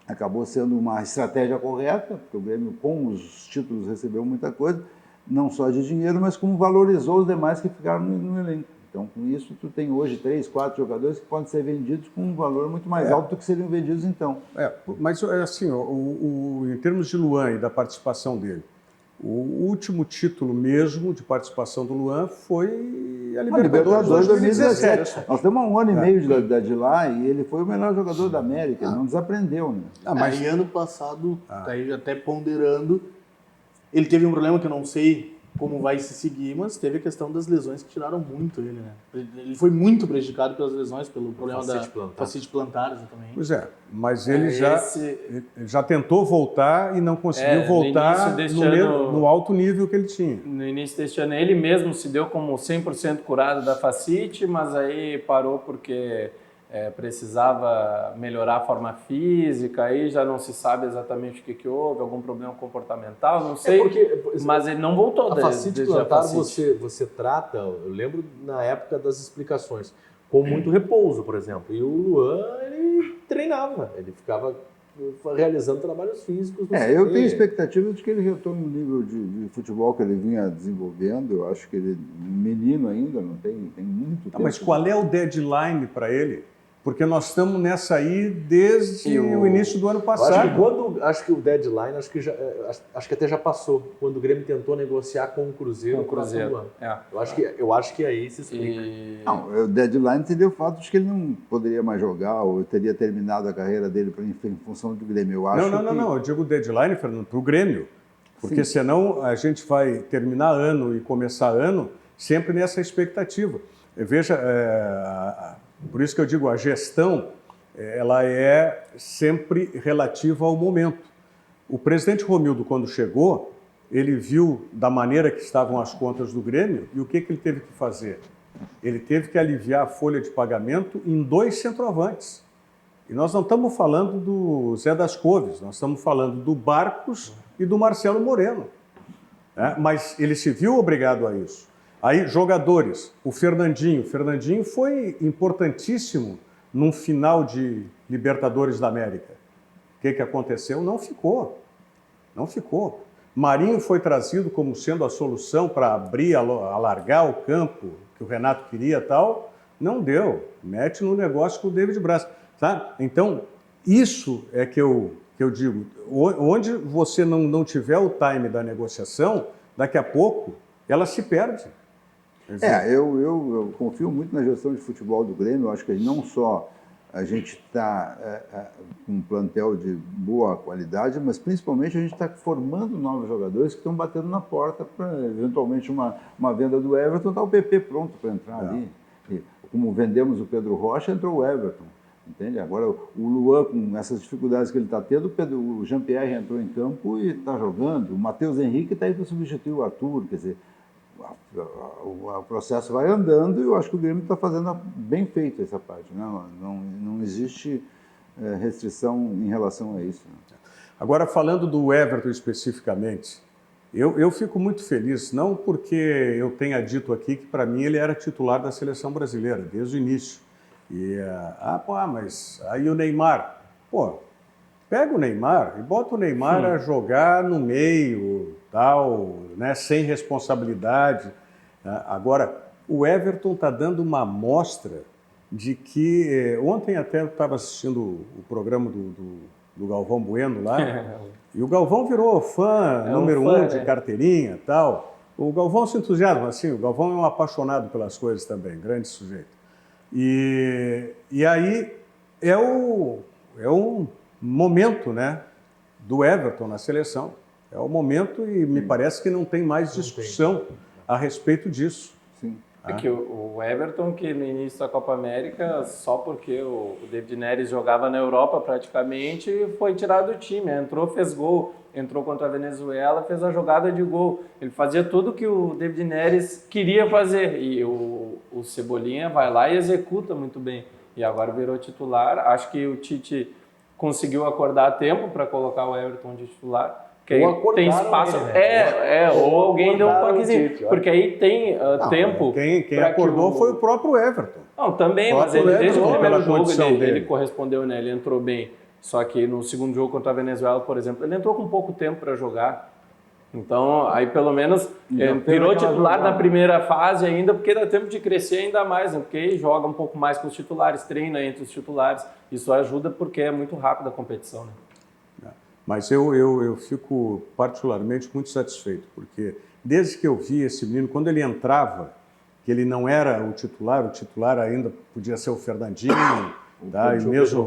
Acabou sendo uma estratégia correta, porque o Grêmio com os títulos recebeu muita coisa, não só de dinheiro, mas como valorizou os demais que ficaram no elenco. Então, com isso, tu tem hoje 3, 4 jogadores que podem ser vendidos com um valor muito mais alto do que seriam vendidos então. Mas, assim, em termos de Luan e da participação dele, o último título mesmo de participação do Luan foi a Libertadores 2017. Nós temos um ano e meio de lá e ele foi o melhor jogador da América, não desaprendeu, né? Mas ano passado, aí até ponderando, ele teve um problema que eu não sei como vai se seguir, mas teve a questão das lesões que tiraram muito ele, né? Ele foi muito prejudicado pelas lesões, pelo problema da fascite plantar também. Pois é, mas ele já tentou voltar e não conseguiu voltar no alto nível que ele tinha. No início deste ano, ele mesmo se deu como 100% curado da fascite, mas aí parou porque precisava melhorar a forma física, aí já não se sabe exatamente o que houve, algum problema comportamental, não sei, mas ele não voltou. A fascite plantar você trata, eu lembro na época das explicações, com muito repouso, por exemplo, e o Luan, ele treinava, ele ficava realizando trabalhos físicos. Eu tenho expectativa de que ele retorne no nível de futebol que ele vinha desenvolvendo. Eu acho que ele é menino ainda, não tem muito tempo. Mas qual é o deadline para ele? Porque nós estamos nessa aí desde o início do ano passado. Acho que o deadline, acho que até já passou, quando o Grêmio tentou negociar com o Cruzeiro. Eu acho que aí se explica. Não, o deadline seria o fato de que ele não poderia mais jogar ou teria terminado a carreira dele em função do Grêmio. Eu acho não. Eu digo deadline, Fernando, para o Grêmio. Porque senão a gente vai terminar ano e começar ano sempre nessa expectativa. Veja, por isso que eu digo, a gestão ela é sempre relativa ao momento. O presidente Romildo, quando chegou, ele viu da maneira que estavam as contas do Grêmio e o que ele teve que fazer? Ele teve que aliviar a folha de pagamento em 2 centroavantes. E nós não estamos falando do Zé das Couves, nós estamos falando do Barcos e do Marcelo Moreno. Mas ele se viu obrigado a isso. Aí, jogadores, o Fernandinho foi importantíssimo num final de Libertadores da América. O que aconteceu? Não ficou. Marinho foi trazido como sendo a solução para abrir, alargar o campo que o Renato queria e tal. Não deu. Mete no negócio com o David Braz. Tá? Então, isso é que eu digo. Onde você não tiver o time da negociação, daqui a pouco ela se perde. Eu confio muito na gestão de futebol do Grêmio. Eu acho que não só a gente está com um plantel de boa qualidade, mas principalmente a gente está formando novos jogadores que estão batendo na porta para, eventualmente, uma venda do Everton, está o PP pronto para entrar ali. E, como vendemos o Pedro Rocha, entrou o Everton. Entende? Agora, o Luan, com essas dificuldades que ele está tendo, o Jean-Pierre entrou em campo e está jogando. O Matheus Henrique está aí para substituir o Arthur. Quer dizer, o processo vai andando e eu acho que o Grêmio está fazendo bem feito essa parte. Né? Não existe restrição em relação a isso. Né? Agora, falando do Everton especificamente, eu fico muito feliz, não porque eu tenha dito aqui que para mim ele era titular da seleção brasileira, desde o início. E, mas aí o Neymar, pega o Neymar e bota o Neymar a jogar no meio, tal, né, sem responsabilidade. Agora, o Everton está dando uma amostra de que... ontem até eu estava assistindo o programa do Galvão Bueno lá, e o Galvão virou fã número um de carteirinha e tal. O Galvão se entusiasma, assim, o Galvão é um apaixonado pelas coisas também, grande sujeito. E aí é um momento, né, do Everton na seleção. É o momento e me parece que não tem mais discussão a respeito disso. Sim. É que o Everton, que no início da Copa América, só porque o David Neres jogava na Europa praticamente, foi tirado do time. Entrou, fez gol, entrou contra a Venezuela, fez a jogada de gol. Ele fazia tudo que o David Neres queria fazer. E o Cebolinha vai lá e executa muito bem. E agora virou titular. Acho que o Tite conseguiu acordar a tempo para colocar o Everton de titular. Porque tem espaço. Ele, né? Ou alguém deu um toquezinho. Porque aí tem tempo. Quem acordou foi o próprio Everton. Não, também, mas Próprio ele, desde o Everton, primeiro pela jogo condição ele dele. correspondeu, né? Ele entrou bem. Só que no segundo jogo contra a Venezuela, por exemplo, ele entrou com pouco tempo para jogar. Então, aí pelo menos virou titular na primeira fase ainda, porque dá tempo de crescer ainda mais, né? Porque aí joga um pouco mais com os titulares, treina entre os titulares. Isso ajuda porque é muito rápida a competição, né? Mas eu fico particularmente muito satisfeito, porque desde que eu vi esse menino, quando ele entrava, que ele não era o titular ainda podia ser o Fernandinho, tá? E mesmo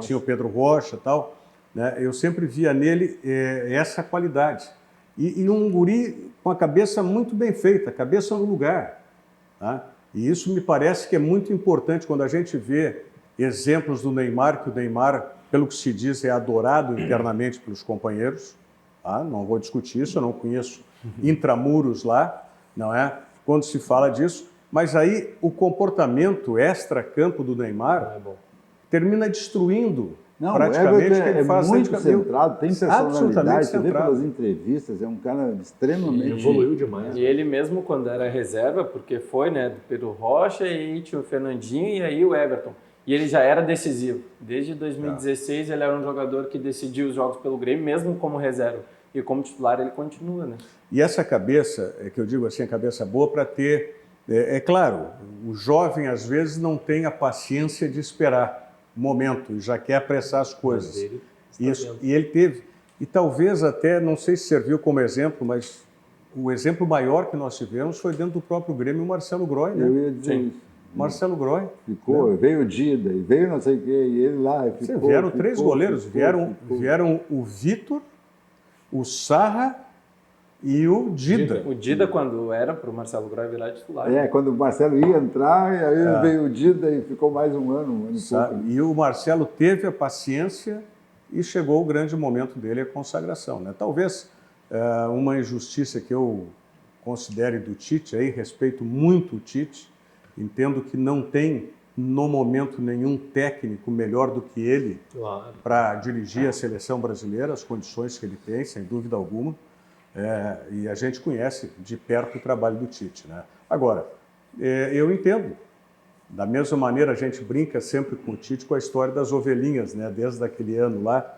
tinha o Pedro Rocha e tal, né? Eu sempre via nele essa qualidade. E um guri com a cabeça muito bem feita, cabeça no lugar. Tá? E isso me parece que é muito importante quando a gente vê exemplos do Neymar, que o Neymar, pelo que se diz, é adorado internamente pelos companheiros. Tá? Não vou discutir isso, eu não conheço intramuros lá, não é? Quando se fala disso. Mas aí o comportamento extra-campo do Neymar termina destruindo praticamente o que ele faz. É muito centrado, tem personalidade, você vê centrado. pelas entrevistas, é um cara extremamente... Ele evoluiu demais. E ele mesmo, quando era reserva, porque foi, né, do Pedro Rocha, e tinha o Fernandinho e aí o Everton. E ele já era decisivo. Desde 2016 ele era um jogador que decidia os jogos pelo Grêmio, mesmo como reserva. E como titular ele continua, né? E essa cabeça, que eu digo assim, a cabeça boa para ter... É claro, o jovem às vezes não tem a paciência de esperar o momento e já quer apressar as coisas. Isso, e ele teve. E talvez até, não sei se serviu como exemplo, mas o exemplo maior que nós tivemos foi dentro do próprio Grêmio o Marcelo Groy, né? Eu ia dizer isso. Marcelo Groy. Ficou, né? Veio o Dida, e veio não sei o quê, e ele lá ficou. Vieram três goleiros, vieram o Vitor, o Sarra e o Dida. O Dida, quando era para o Marcelo Groy virar titular. Quando o Marcelo ia entrar, e aí veio o Dida e ficou mais um ano e pouco. E o Marcelo teve a paciência e chegou o grande momento dele, a consagração, né? Talvez uma injustiça que eu considere do Tite, aí respeito muito o Tite, entendo que não tem no momento nenhum técnico melhor do que ele para dirigir a seleção brasileira, as condições que ele tem, sem dúvida alguma. E a gente conhece de perto o trabalho do Tite, né? Agora, eu entendo. Da mesma maneira, a gente brinca sempre com o Tite com a história das ovelhinhas, né? Desde aquele ano lá.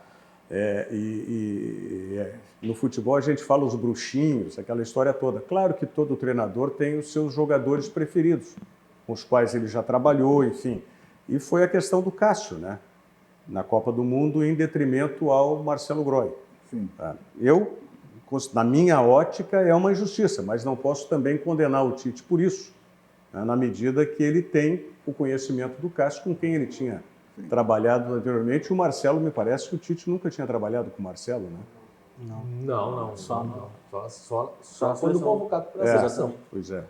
No futebol a gente fala os bruxinhos, aquela história toda. Claro que todo treinador tem os seus jogadores preferidos, com os quais ele já trabalhou, enfim. E foi a questão do Cássio, né? Na Copa do Mundo, em detrimento ao Marcelo Groy. Sim. Na minha ótica, é uma injustiça, mas não posso também condenar o Tite por isso, né, na medida que ele tem o conhecimento do Cássio, com quem ele tinha trabalhado anteriormente. O Marcelo, me parece que o Tite nunca tinha trabalhado com o Marcelo, né? Não. Só quando convocado para a seleção. Pois é,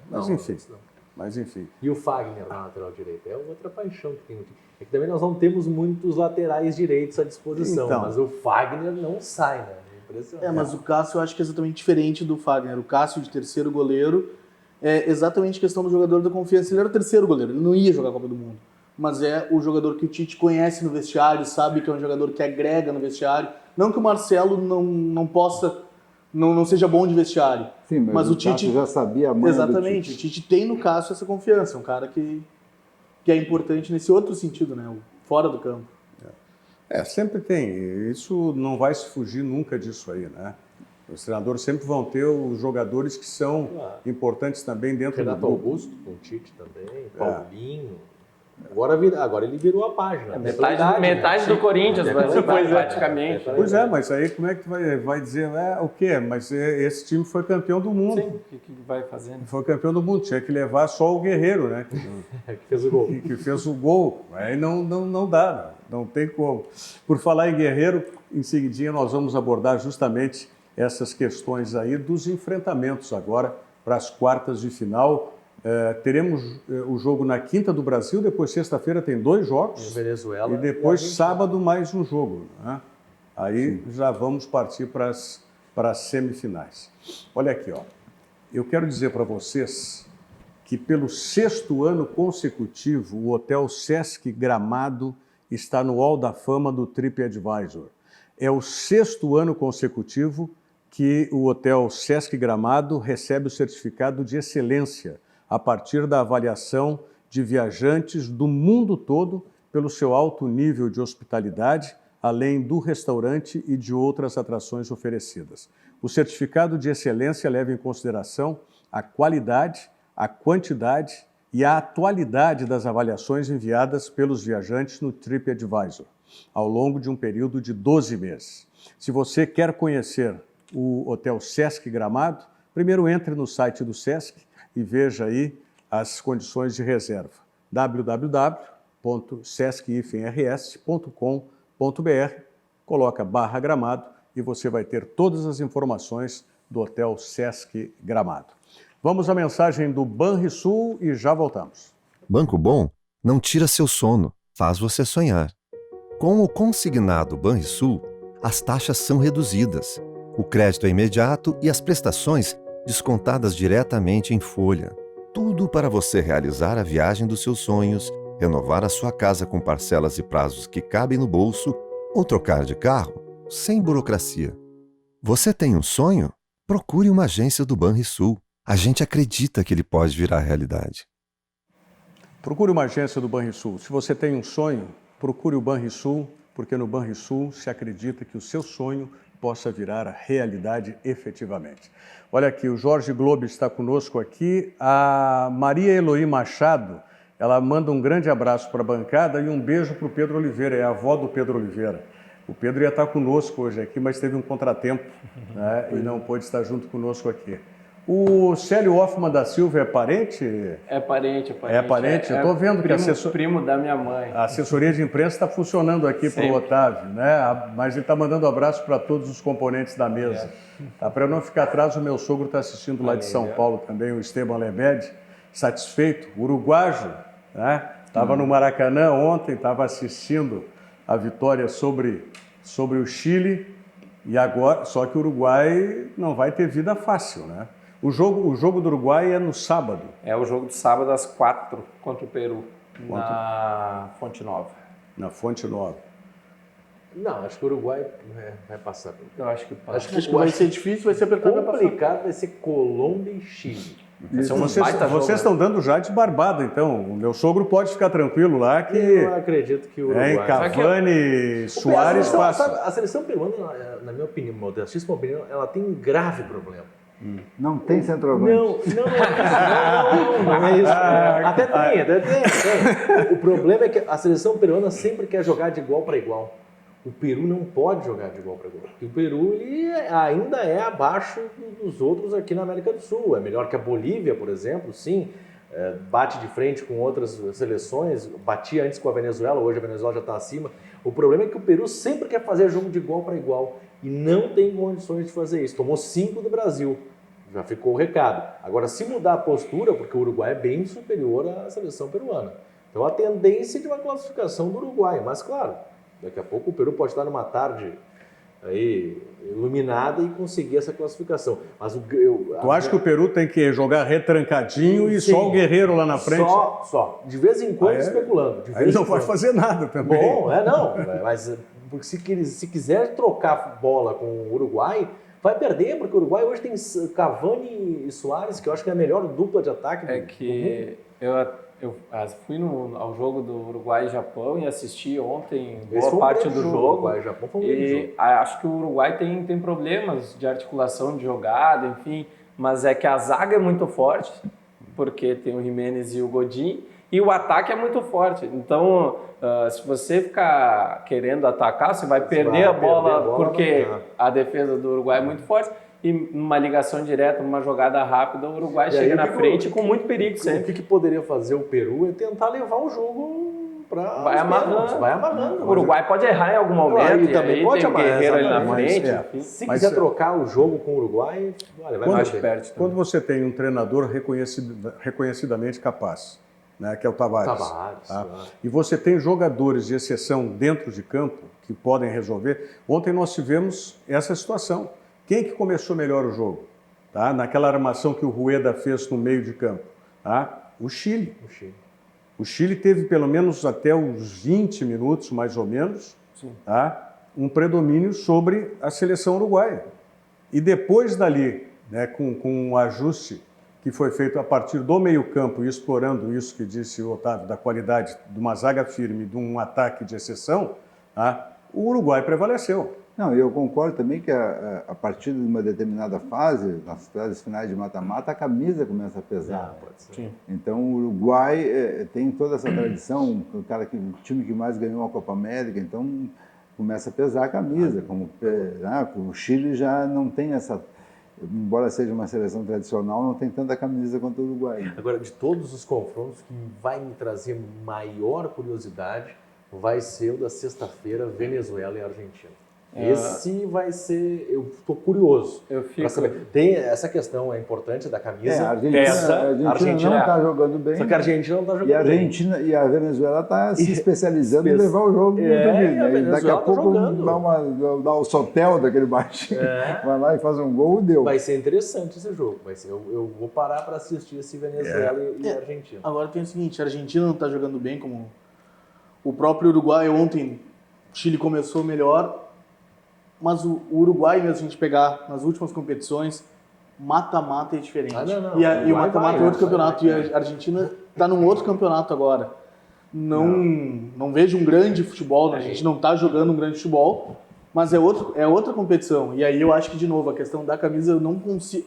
mas enfim. E o Fagner na lateral direita? É outra paixão que tem no time. É que também nós não temos muitos laterais direitos à disposição, Então, mas o Fagner não sai, né? Impressionante. Mas o Cássio eu acho que é exatamente diferente do Fagner. O Cássio de terceiro goleiro é exatamente questão do jogador da confiança. Ele era o terceiro goleiro, ele não ia jogar a Copa do Mundo. Mas é o jogador que o Tite conhece no vestiário, sabe que é um jogador que agrega no vestiário. Não que o Marcelo não possa, não seja bom de vestiário. Sim, mas o Tite já sabia a manha exatamente, do Tite. O Tite tem no Cássio essa confiança, um cara que é importante nesse outro sentido, né? Fora do campo. Sempre tem. Isso não vai se fugir nunca disso aí, né? Os treinadores sempre vão ter os jogadores que são importantes também dentro Renato do grupo. Augusto, com o Tite também, Paulinho. Agora ele virou a página. Metade do Corinthians, praticamente. Pois mas aí como é que vai dizer, o quê? Mas esse time foi campeão do mundo. Sim, o que vai fazendo? Foi campeão do mundo, tinha que levar só o Guerreiro, né? Que fez o gol. Que fez o gol. Aí não dá, não tem como. Por falar em Guerreiro, em seguidinha nós vamos abordar justamente essas questões aí dos enfrentamentos agora para as quartas de final. Teremos o jogo na quinta do Brasil, depois sexta-feira tem 2 jogos. Venezuela. E depois sábado mais um jogo. Né? Aí já vamos partir para as semifinais. Olha aqui, eu quero dizer para vocês que pelo 6º ano consecutivo o Hotel Sesc Gramado está no Hall da Fama do TripAdvisor. É o 6º ano consecutivo que o Hotel Sesc Gramado recebe o certificado de excelência a partir da avaliação de viajantes do mundo todo pelo seu alto nível de hospitalidade, além do restaurante e de outras atrações oferecidas. O certificado de excelência leva em consideração a qualidade, a quantidade e a atualidade das avaliações enviadas pelos viajantes no TripAdvisor, ao longo de um período de 12 meses. Se você quer conhecer o Hotel Sesc Gramado, primeiro entre no site do Sesc e veja aí as condições de reserva. www.sesc-rs.com.br, coloca /Gramado e você vai ter todas as informações do Hotel Sesc Gramado. Vamos à mensagem do Banrisul e já voltamos. Banco Bom não tira seu sono, faz você sonhar. Com o consignado Banrisul, as taxas são reduzidas, o crédito é imediato e as prestações descontadas diretamente em folha. Tudo para você realizar a viagem dos seus sonhos, renovar a sua casa com parcelas e prazos que cabem no bolso ou trocar de carro sem burocracia. Você tem um sonho? Procure uma agência do Banrisul. A gente acredita que ele pode virar realidade. Procure uma agência do Banrisul. Se você tem um sonho, procure o Banrisul, porque no Banrisul se acredita que o seu sonho possa virar realidade efetivamente. Olha aqui, o Jorge Globo está conosco aqui. A Maria Eloy Machado, ela manda um grande abraço para a bancada e um beijo para o Pedro Oliveira, é a avó do Pedro Oliveira. O Pedro ia estar conosco hoje aqui, mas teve um contratempo, né, e não pôde estar junto conosco aqui. O Célio Hoffman da Silva é parente? É parente. É parente? Eu estou vendo que primo da minha mãe. A assessoria de imprensa está funcionando aqui para o Otávio, né? Mas ele está mandando abraço para todos os componentes da mesa. Tá, para eu não ficar atrás, o meu sogro está assistindo lá de São Paulo também, o Esteban Lemed, satisfeito, uruguajo, né? Estava no Maracanã ontem, estava assistindo a vitória sobre o Chile, e agora, só que o Uruguai não vai ter vida fácil, né? O jogo do Uruguai é no sábado. É o jogo de sábado às 4 contra o Peru, na Fonte Nova. Na Fonte Nova. Não, acho que o Uruguai vai passar. Eu acho que passa. Acho que vai ser difícil, vai ser apertado. Complicado vai ser Colômbia e Chile. Vocês estão dando já de barbada, então. O meu sogro pode ficar tranquilo lá que... Eu acredito que o Uruguai... Cavani, Suárez passa. A seleção peruana, na minha opinião, modestíssima opinião, ela tem um grave problema. Não tem centroavante. Não é isso. Até tem. O problema é que a seleção peruana sempre quer jogar de igual para igual. O Peru não pode jogar de igual para igual. Porque o Peru ele ainda é abaixo dos outros aqui na América do Sul. É melhor que a Bolívia, por exemplo, sim. Bate de frente com outras seleções. Batia antes com a Venezuela, hoje a Venezuela já está acima. O problema é que o Peru sempre quer fazer jogo de igual para igual. E não tem condições de fazer isso. Tomou 5 do Brasil. Já ficou o recado. Agora, se mudar a postura, porque o Uruguai é bem superior à seleção peruana. Então, a tendência de uma classificação do Uruguai. Mas, claro, daqui a pouco o Peru pode estar numa tarde aí iluminada e conseguir essa classificação. Mas Tu acha que o Peru tem que jogar retrancadinho e só o Guerreiro lá na frente? Só. De vez em quando especulando. Aí ele não vai fazer nada também. Bom, não. Mas porque se quiser trocar bola com o Uruguai, vai perder, porque o Uruguai hoje tem Cavani e Suárez, que eu acho que é a melhor dupla de ataque do mundo. Eu Eu fui ao jogo do Uruguai e Japão e assisti ontem Esse boa parte do jogo. Uruguai e Japão foi um grande jogo. Acho que o Uruguai tem problemas de articulação de jogada, enfim, mas é que a zaga é muito forte, porque tem o Jimenez e o Godin, e o ataque é muito forte. Então, se você ficar querendo atacar, você vai perder a bola porque a defesa do Uruguai é muito forte. E numa ligação direta, numa jogada rápida, o Uruguai chega na frente com muito perigo sempre. O que poderia fazer o Peru é tentar levar o jogo para vai amarrando. O Uruguai pode errar em algum momento. E também pode tem um guerreiro ali na frente. Se quiser trocar o jogo com o Uruguai, olha, vai mais perto. Quando você tem um treinador reconhecidamente capaz, né, que é o Tavares, tá? E você tem jogadores de exceção dentro de campo que podem resolver. Ontem nós tivemos essa situação. Quem que começou melhor o jogo? Tá? Naquela armação que o Rueda fez no meio de campo. Tá? O Chile. O Chile teve pelo menos até uns 20 minutos, mais ou menos, tá? Um predomínio sobre a seleção uruguaia. E depois dali, né, com um ajuste que foi feito a partir do meio-campo e explorando isso que disse o Otávio, da qualidade de uma zaga firme, de um ataque de exceção, tá? O Uruguai prevaleceu. Não, eu concordo também que a partir de uma determinada fase, nas fases finais de mata-mata, a camisa começa a pesar. Então o Uruguai tem toda essa tradição, o time que mais ganhou a Copa América, então começa a pesar a camisa. O Chile já não tem essa, embora seja uma seleção tradicional, não tem tanta camisa quanto o Uruguai. Agora, de todos os confrontos, que vai me trazer maior curiosidade vai ser o da sexta-feira, Venezuela e Argentina. Esse vai ser... Eu estou curioso para saber. Tem essa questão importante da camisa. A Argentina não está jogando bem. Só que a Argentina não está jogando bem. E a Venezuela está se especializando em levar o jogo muito bem. Daqui a pouco dá o sotel daquele baixinho. Vai lá e faz um gol e deu. Vai ser interessante esse jogo. Eu vou parar para assistir esse Venezuela e Argentina. Agora tem o seguinte, a Argentina não está jogando bem, como o próprio Uruguai ontem. O Chile começou melhor. Mas o Uruguai, mesmo se a gente pegar nas últimas competições, mata-mata é diferente. E o mata-mata é outro campeonato. E a Argentina está num outro campeonato agora. Não vejo um grande futebol, né? A gente não está jogando um grande futebol, mas é outra competição. E aí eu acho que, de novo, a questão da camisa eu não consigo...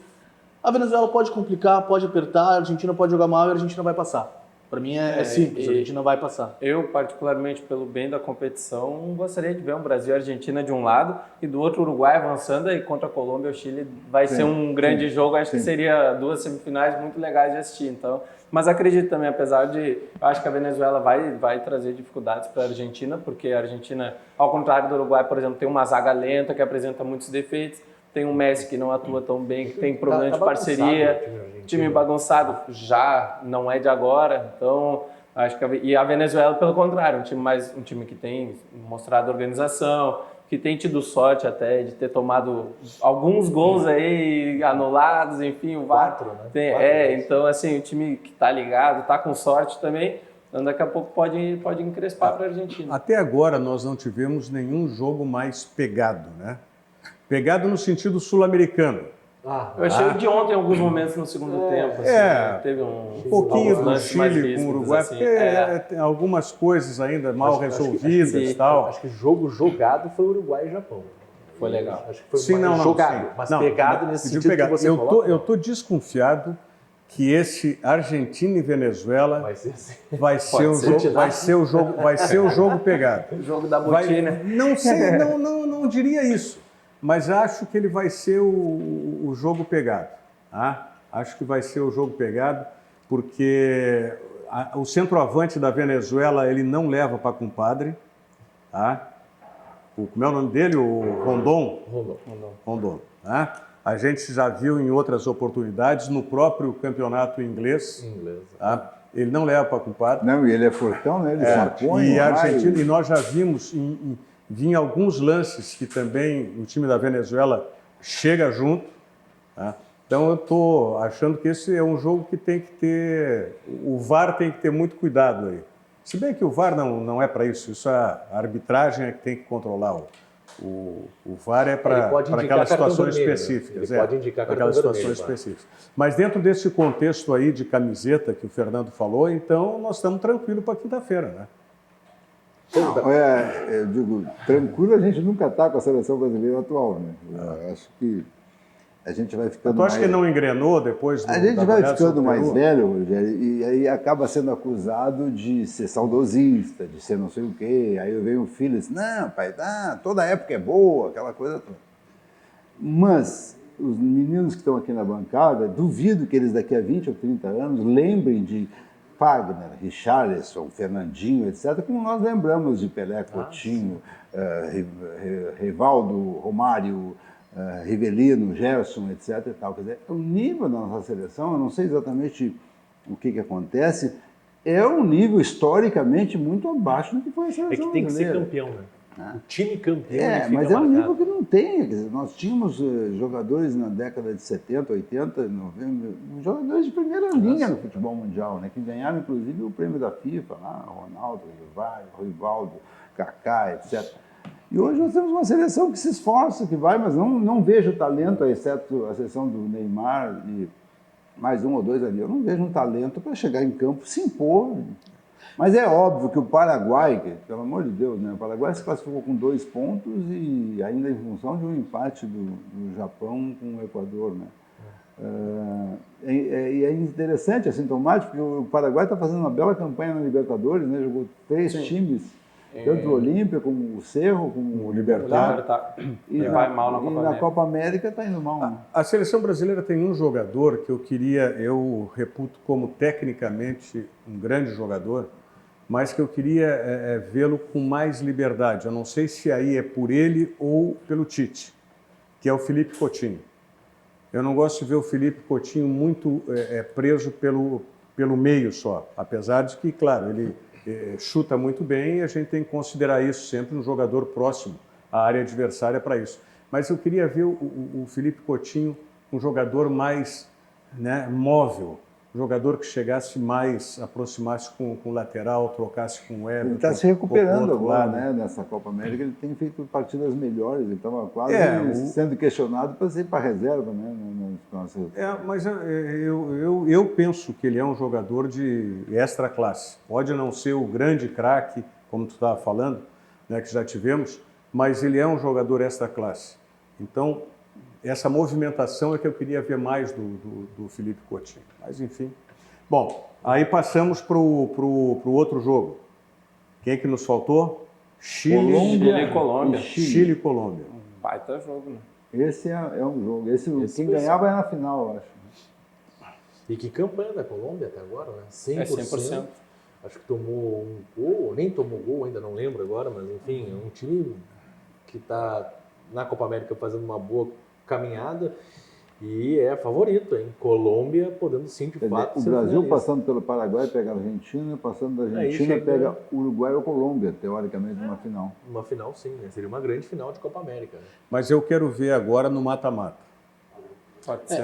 A Venezuela pode complicar, pode apertar, a Argentina pode jogar mal e a Argentina vai passar. Para mim é simples, a Argentina vai passar. Eu, particularmente, pelo bem da competição, gostaria de ver um Brasil e Argentina de um lado e do outro Uruguai avançando, e contra a Colômbia e o Chile vai ser um grande jogo. Acho que seria duas semifinais muito legais de assistir. Então, mas acredito também, apesar de... Eu acho que a Venezuela vai trazer dificuldades para a Argentina, porque a Argentina, ao contrário do Uruguai, por exemplo, tem uma zaga lenta que apresenta muitos defeitos. Tem um Messi que não atua tão bem, que tem problema de parceria, time bagunçado, já não é de agora. Então, acho que e a Venezuela, pelo contrário, um time que tem mostrado organização, que tem tido sorte até de ter tomado alguns gols aí anulados, enfim, o VAR. 4, né? Então, assim, o time que está ligado, está com sorte também, então daqui a pouco pode encrespar para a Argentina. Até agora nós não tivemos nenhum jogo mais pegado, né? Pegado no sentido sul-americano. Eu achei o de ontem em alguns momentos no segundo tempo. Assim, teve um pouquinho do Chile com o Uruguai, assim. Tem algumas coisas ainda mal resolvidas e tal. Acho que o jogo jogado foi Uruguai e Japão. Foi legal. Acho que foi jogado, mas pegado nesse sentido que você coloca. Eu estou desconfiado que esse Argentina e Venezuela vai ser o jogo pegado. O jogo da botina. Não sei, não diria isso. Mas acho que ele vai ser o jogo pegado. Tá? Acho que vai ser o jogo pegado, porque o centroavante da Venezuela ele não leva para compadre. Tá? Como é o nome dele? O Rondon. Rondon. Tá? A gente já viu em outras oportunidades, no próprio campeonato inglês. Tá? Ele não leva para compadre. Não, e ele é fortão, né? Ele se põe. E nós já vimos em alguns lances que também o time da Venezuela chega junto. Tá? Então eu estou achando que esse é um jogo que tem que ter... O VAR tem que ter muito cuidado aí. Se bem que o VAR não é para isso. A arbitragem é que tem que controlar O VAR é para indicar aquelas cartão situações vermelho, né? específicas. Ele pode indicar para cartão aquelas vermelho, situações específicas. Mas dentro desse contexto aí de camiseta que o Fernando falou, então nós estamos tranquilos para quinta-feira, né? Não, eu digo, tranquilo a gente nunca está com a seleção brasileira atual, né? Eu acho que a gente vai ficando Tu acha mais... que não engrenou depois do A gente da vai goleada ficando sobre o mais Peru? velho, Rogério, e aí acaba sendo acusado de ser saudosista, de ser não sei o quê. Aí vem o filho e diz, não, pai, toda época é boa, aquela coisa toda. Mas os meninos que estão aqui na bancada, duvido que eles daqui a 20 ou 30 anos lembrem de Fagner, Richarlison, Fernandinho, etc., como nós lembramos de Pelé, Coutinho, Rivaldo, Romário, Rivelino, Gerson, etc. E tal. Quer dizer, o nível da nossa seleção, eu não sei exatamente o que acontece, é um nível historicamente muito abaixo do que foi a seleção É que tem que ser brasileira. campeão, né? O time campeão ele fica mas é um nível marcado. que não tem. Quer dizer, nós tínhamos jogadores na década de 70, 80, 90, jogadores de primeira linha no futebol mundial, né, que ganharam inclusive o prêmio da FIFA, lá, Ronaldo, Rivaldo, Kaká, etc. E hoje nós temos uma seleção que se esforça, que vai, mas não vejo talento, exceto a seleção do Neymar e mais um ou dois ali. Eu não vejo um talento para chegar em campo, se impor. Mas é óbvio que o Paraguai, pelo amor de Deus, né? O Paraguai se classificou com 2 pontos e ainda em função de um empate do Japão com o Equador, né? E é interessante, é sintomático, porque o Paraguai está fazendo uma bela campanha na Libertadores, né? Jogou 3 times, tanto o Olímpia, como o Cerro, como o Libertad. E vai mal na Copa na América. Copa América está indo mal. Né? A seleção brasileira tem um jogador que eu reputo como tecnicamente um grande jogador, mas que eu queria vê-lo com mais liberdade. Eu não sei se aí é por ele ou pelo Tite, que é o Felipe Coutinho. Eu não gosto de ver o Felipe Coutinho muito preso pelo meio só, apesar de que, claro, ele chuta muito bem e a gente tem que considerar isso sempre um jogador próximo à área adversária para isso. Mas eu queria ver o Felipe Coutinho um jogador mais, né, móvel, jogador que chegasse mais, aproximasse com o lateral, trocasse com o Everton. Ele está se recuperando agora, lado, né? Nessa Copa América, ele tem feito partidas melhores, ele estava quase sendo questionado para ser para reserva, né? Mas eu penso que ele é um jogador de extra classe. Pode não ser o grande craque, como tu estava falando, né, que já tivemos, mas ele é um jogador extra classe. Então, essa movimentação é que eu queria ver mais do Felipe Coutinho. Mas, enfim. Bom, aí passamos para o outro jogo. Quem é que nos faltou? Chile e Colômbia. Chile e Colômbia. Baita jogo, né? Esse é um jogo. Quem ganhar vai na final, eu acho. E que campanha da Colômbia até agora, né? 100%. 100%. Acho que tomou um gol, nem tomou gol, ainda não lembro agora, mas enfim, é um time que está na Copa América fazendo uma boa caminhada e é favorito, hein? Colômbia podendo sim, de fato, o ser Brasil finalista. passando pelo Paraguai pega a Argentina, passando da Argentina pega Uruguai ou Colômbia, teoricamente, numa final. Uma final sim, né? Seria uma grande final de Copa América. Né? Mas eu quero ver agora no mata-mata.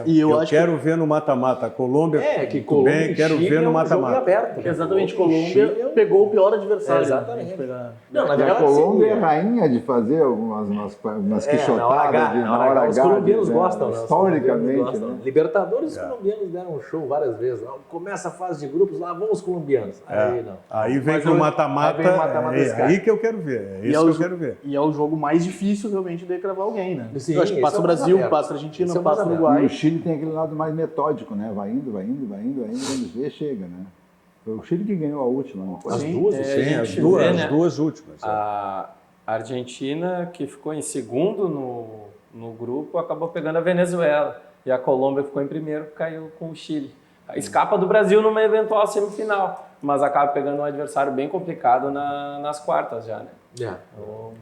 E eu acho quero ver no mata-mata. Colômbia, que Colômbia bem, e quero Chile ver no é um mata-mata. jogo aberto, né? Exatamente, Colômbia Colômbia pegou o pior adversário. Exatamente. Né? Não, na E a verdade, Colômbia sim, é rainha de fazer umas quixotadas na hora H. Os colombianos gostam, né? Historicamente, né? Libertadores, os colombianos deram um show várias vezes. Lá, começa a fase de grupos, lá vão os colombianos. Aí não. Aí vem Mas pro aí mata-mata, vem o mata-mata desse cara. aí que eu quero ver. É isso que eu quero ver. E é o jogo mais difícil realmente de cravar alguém, né? Sim, eu acho que esse passa é o o mais Brasil, aberto. passa a Argentina, Esse é o mais passa o aberto. E Uruguai. o Chile tem aquele lado mais metódico, né? Vai indo, quando vê, chega, né? Foi o Chile que ganhou a última, não foi? As Sim, duas, é, sim, a gente as vê, duas, duas últimas. A Argentina, que ficou em segundo no grupo, acabou pegando a Venezuela. E a Colômbia ficou em primeiro, caiu com o Chile. Escapa do Brasil numa eventual semifinal, mas acaba pegando um adversário bem complicado nas quartas já, né? Então,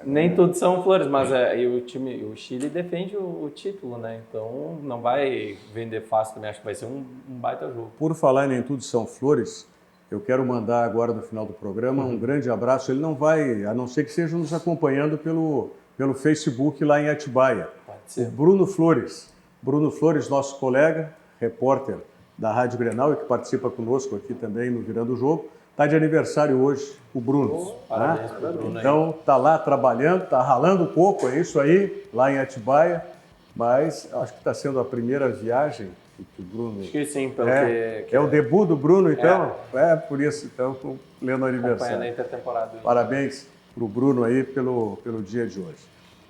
nem tudo são flores, mas o Chile defende o título, né? Então não vai vender fácil também, acho que vai ser um baita jogo. Por falar em Nem Tudo São Flores, eu quero mandar agora no final do programa um grande abraço. Ele não vai, a não ser que esteja nos acompanhando pelo Facebook lá em Atibaia. Pode O ser. Bruno Flores. Bruno Flores, nosso colega, repórter da Rádio Grenal e que participa conosco aqui também no Virando o Jogo, Está de aniversário hoje o Bruno. Parabéns pro Bruno aí. Então, está lá trabalhando, está ralando um pouco, é isso aí, lá em Atibaia. Mas acho que está sendo a primeira viagem que o Bruno... Acho que sim, pelo que É o debut do Bruno, então? É, por isso, então, lendo aniversário. acompanhando a intertemporada. Parabéns para o Bruno aí pelo dia de hoje.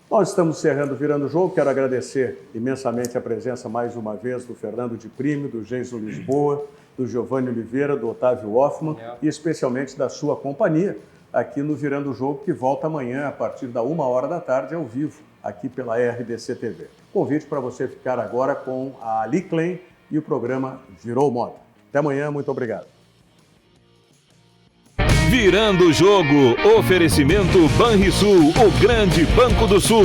Nós estamos encerrando Virando o Jogo. Quero agradecer imensamente a presença mais uma vez do Fernando de Prime, do Geiso Lisboa, do Giovanni Oliveira, do Otávio Hoffmann e especialmente da sua companhia aqui no Virando o Jogo, que volta amanhã a partir da 13h ao vivo, aqui pela RDC TV. Convite para você ficar agora com a Ali Klein e o programa Virou Moda. Até amanhã, muito obrigado. Virando o Jogo, oferecimento Banrisul, o grande Banco do Sul.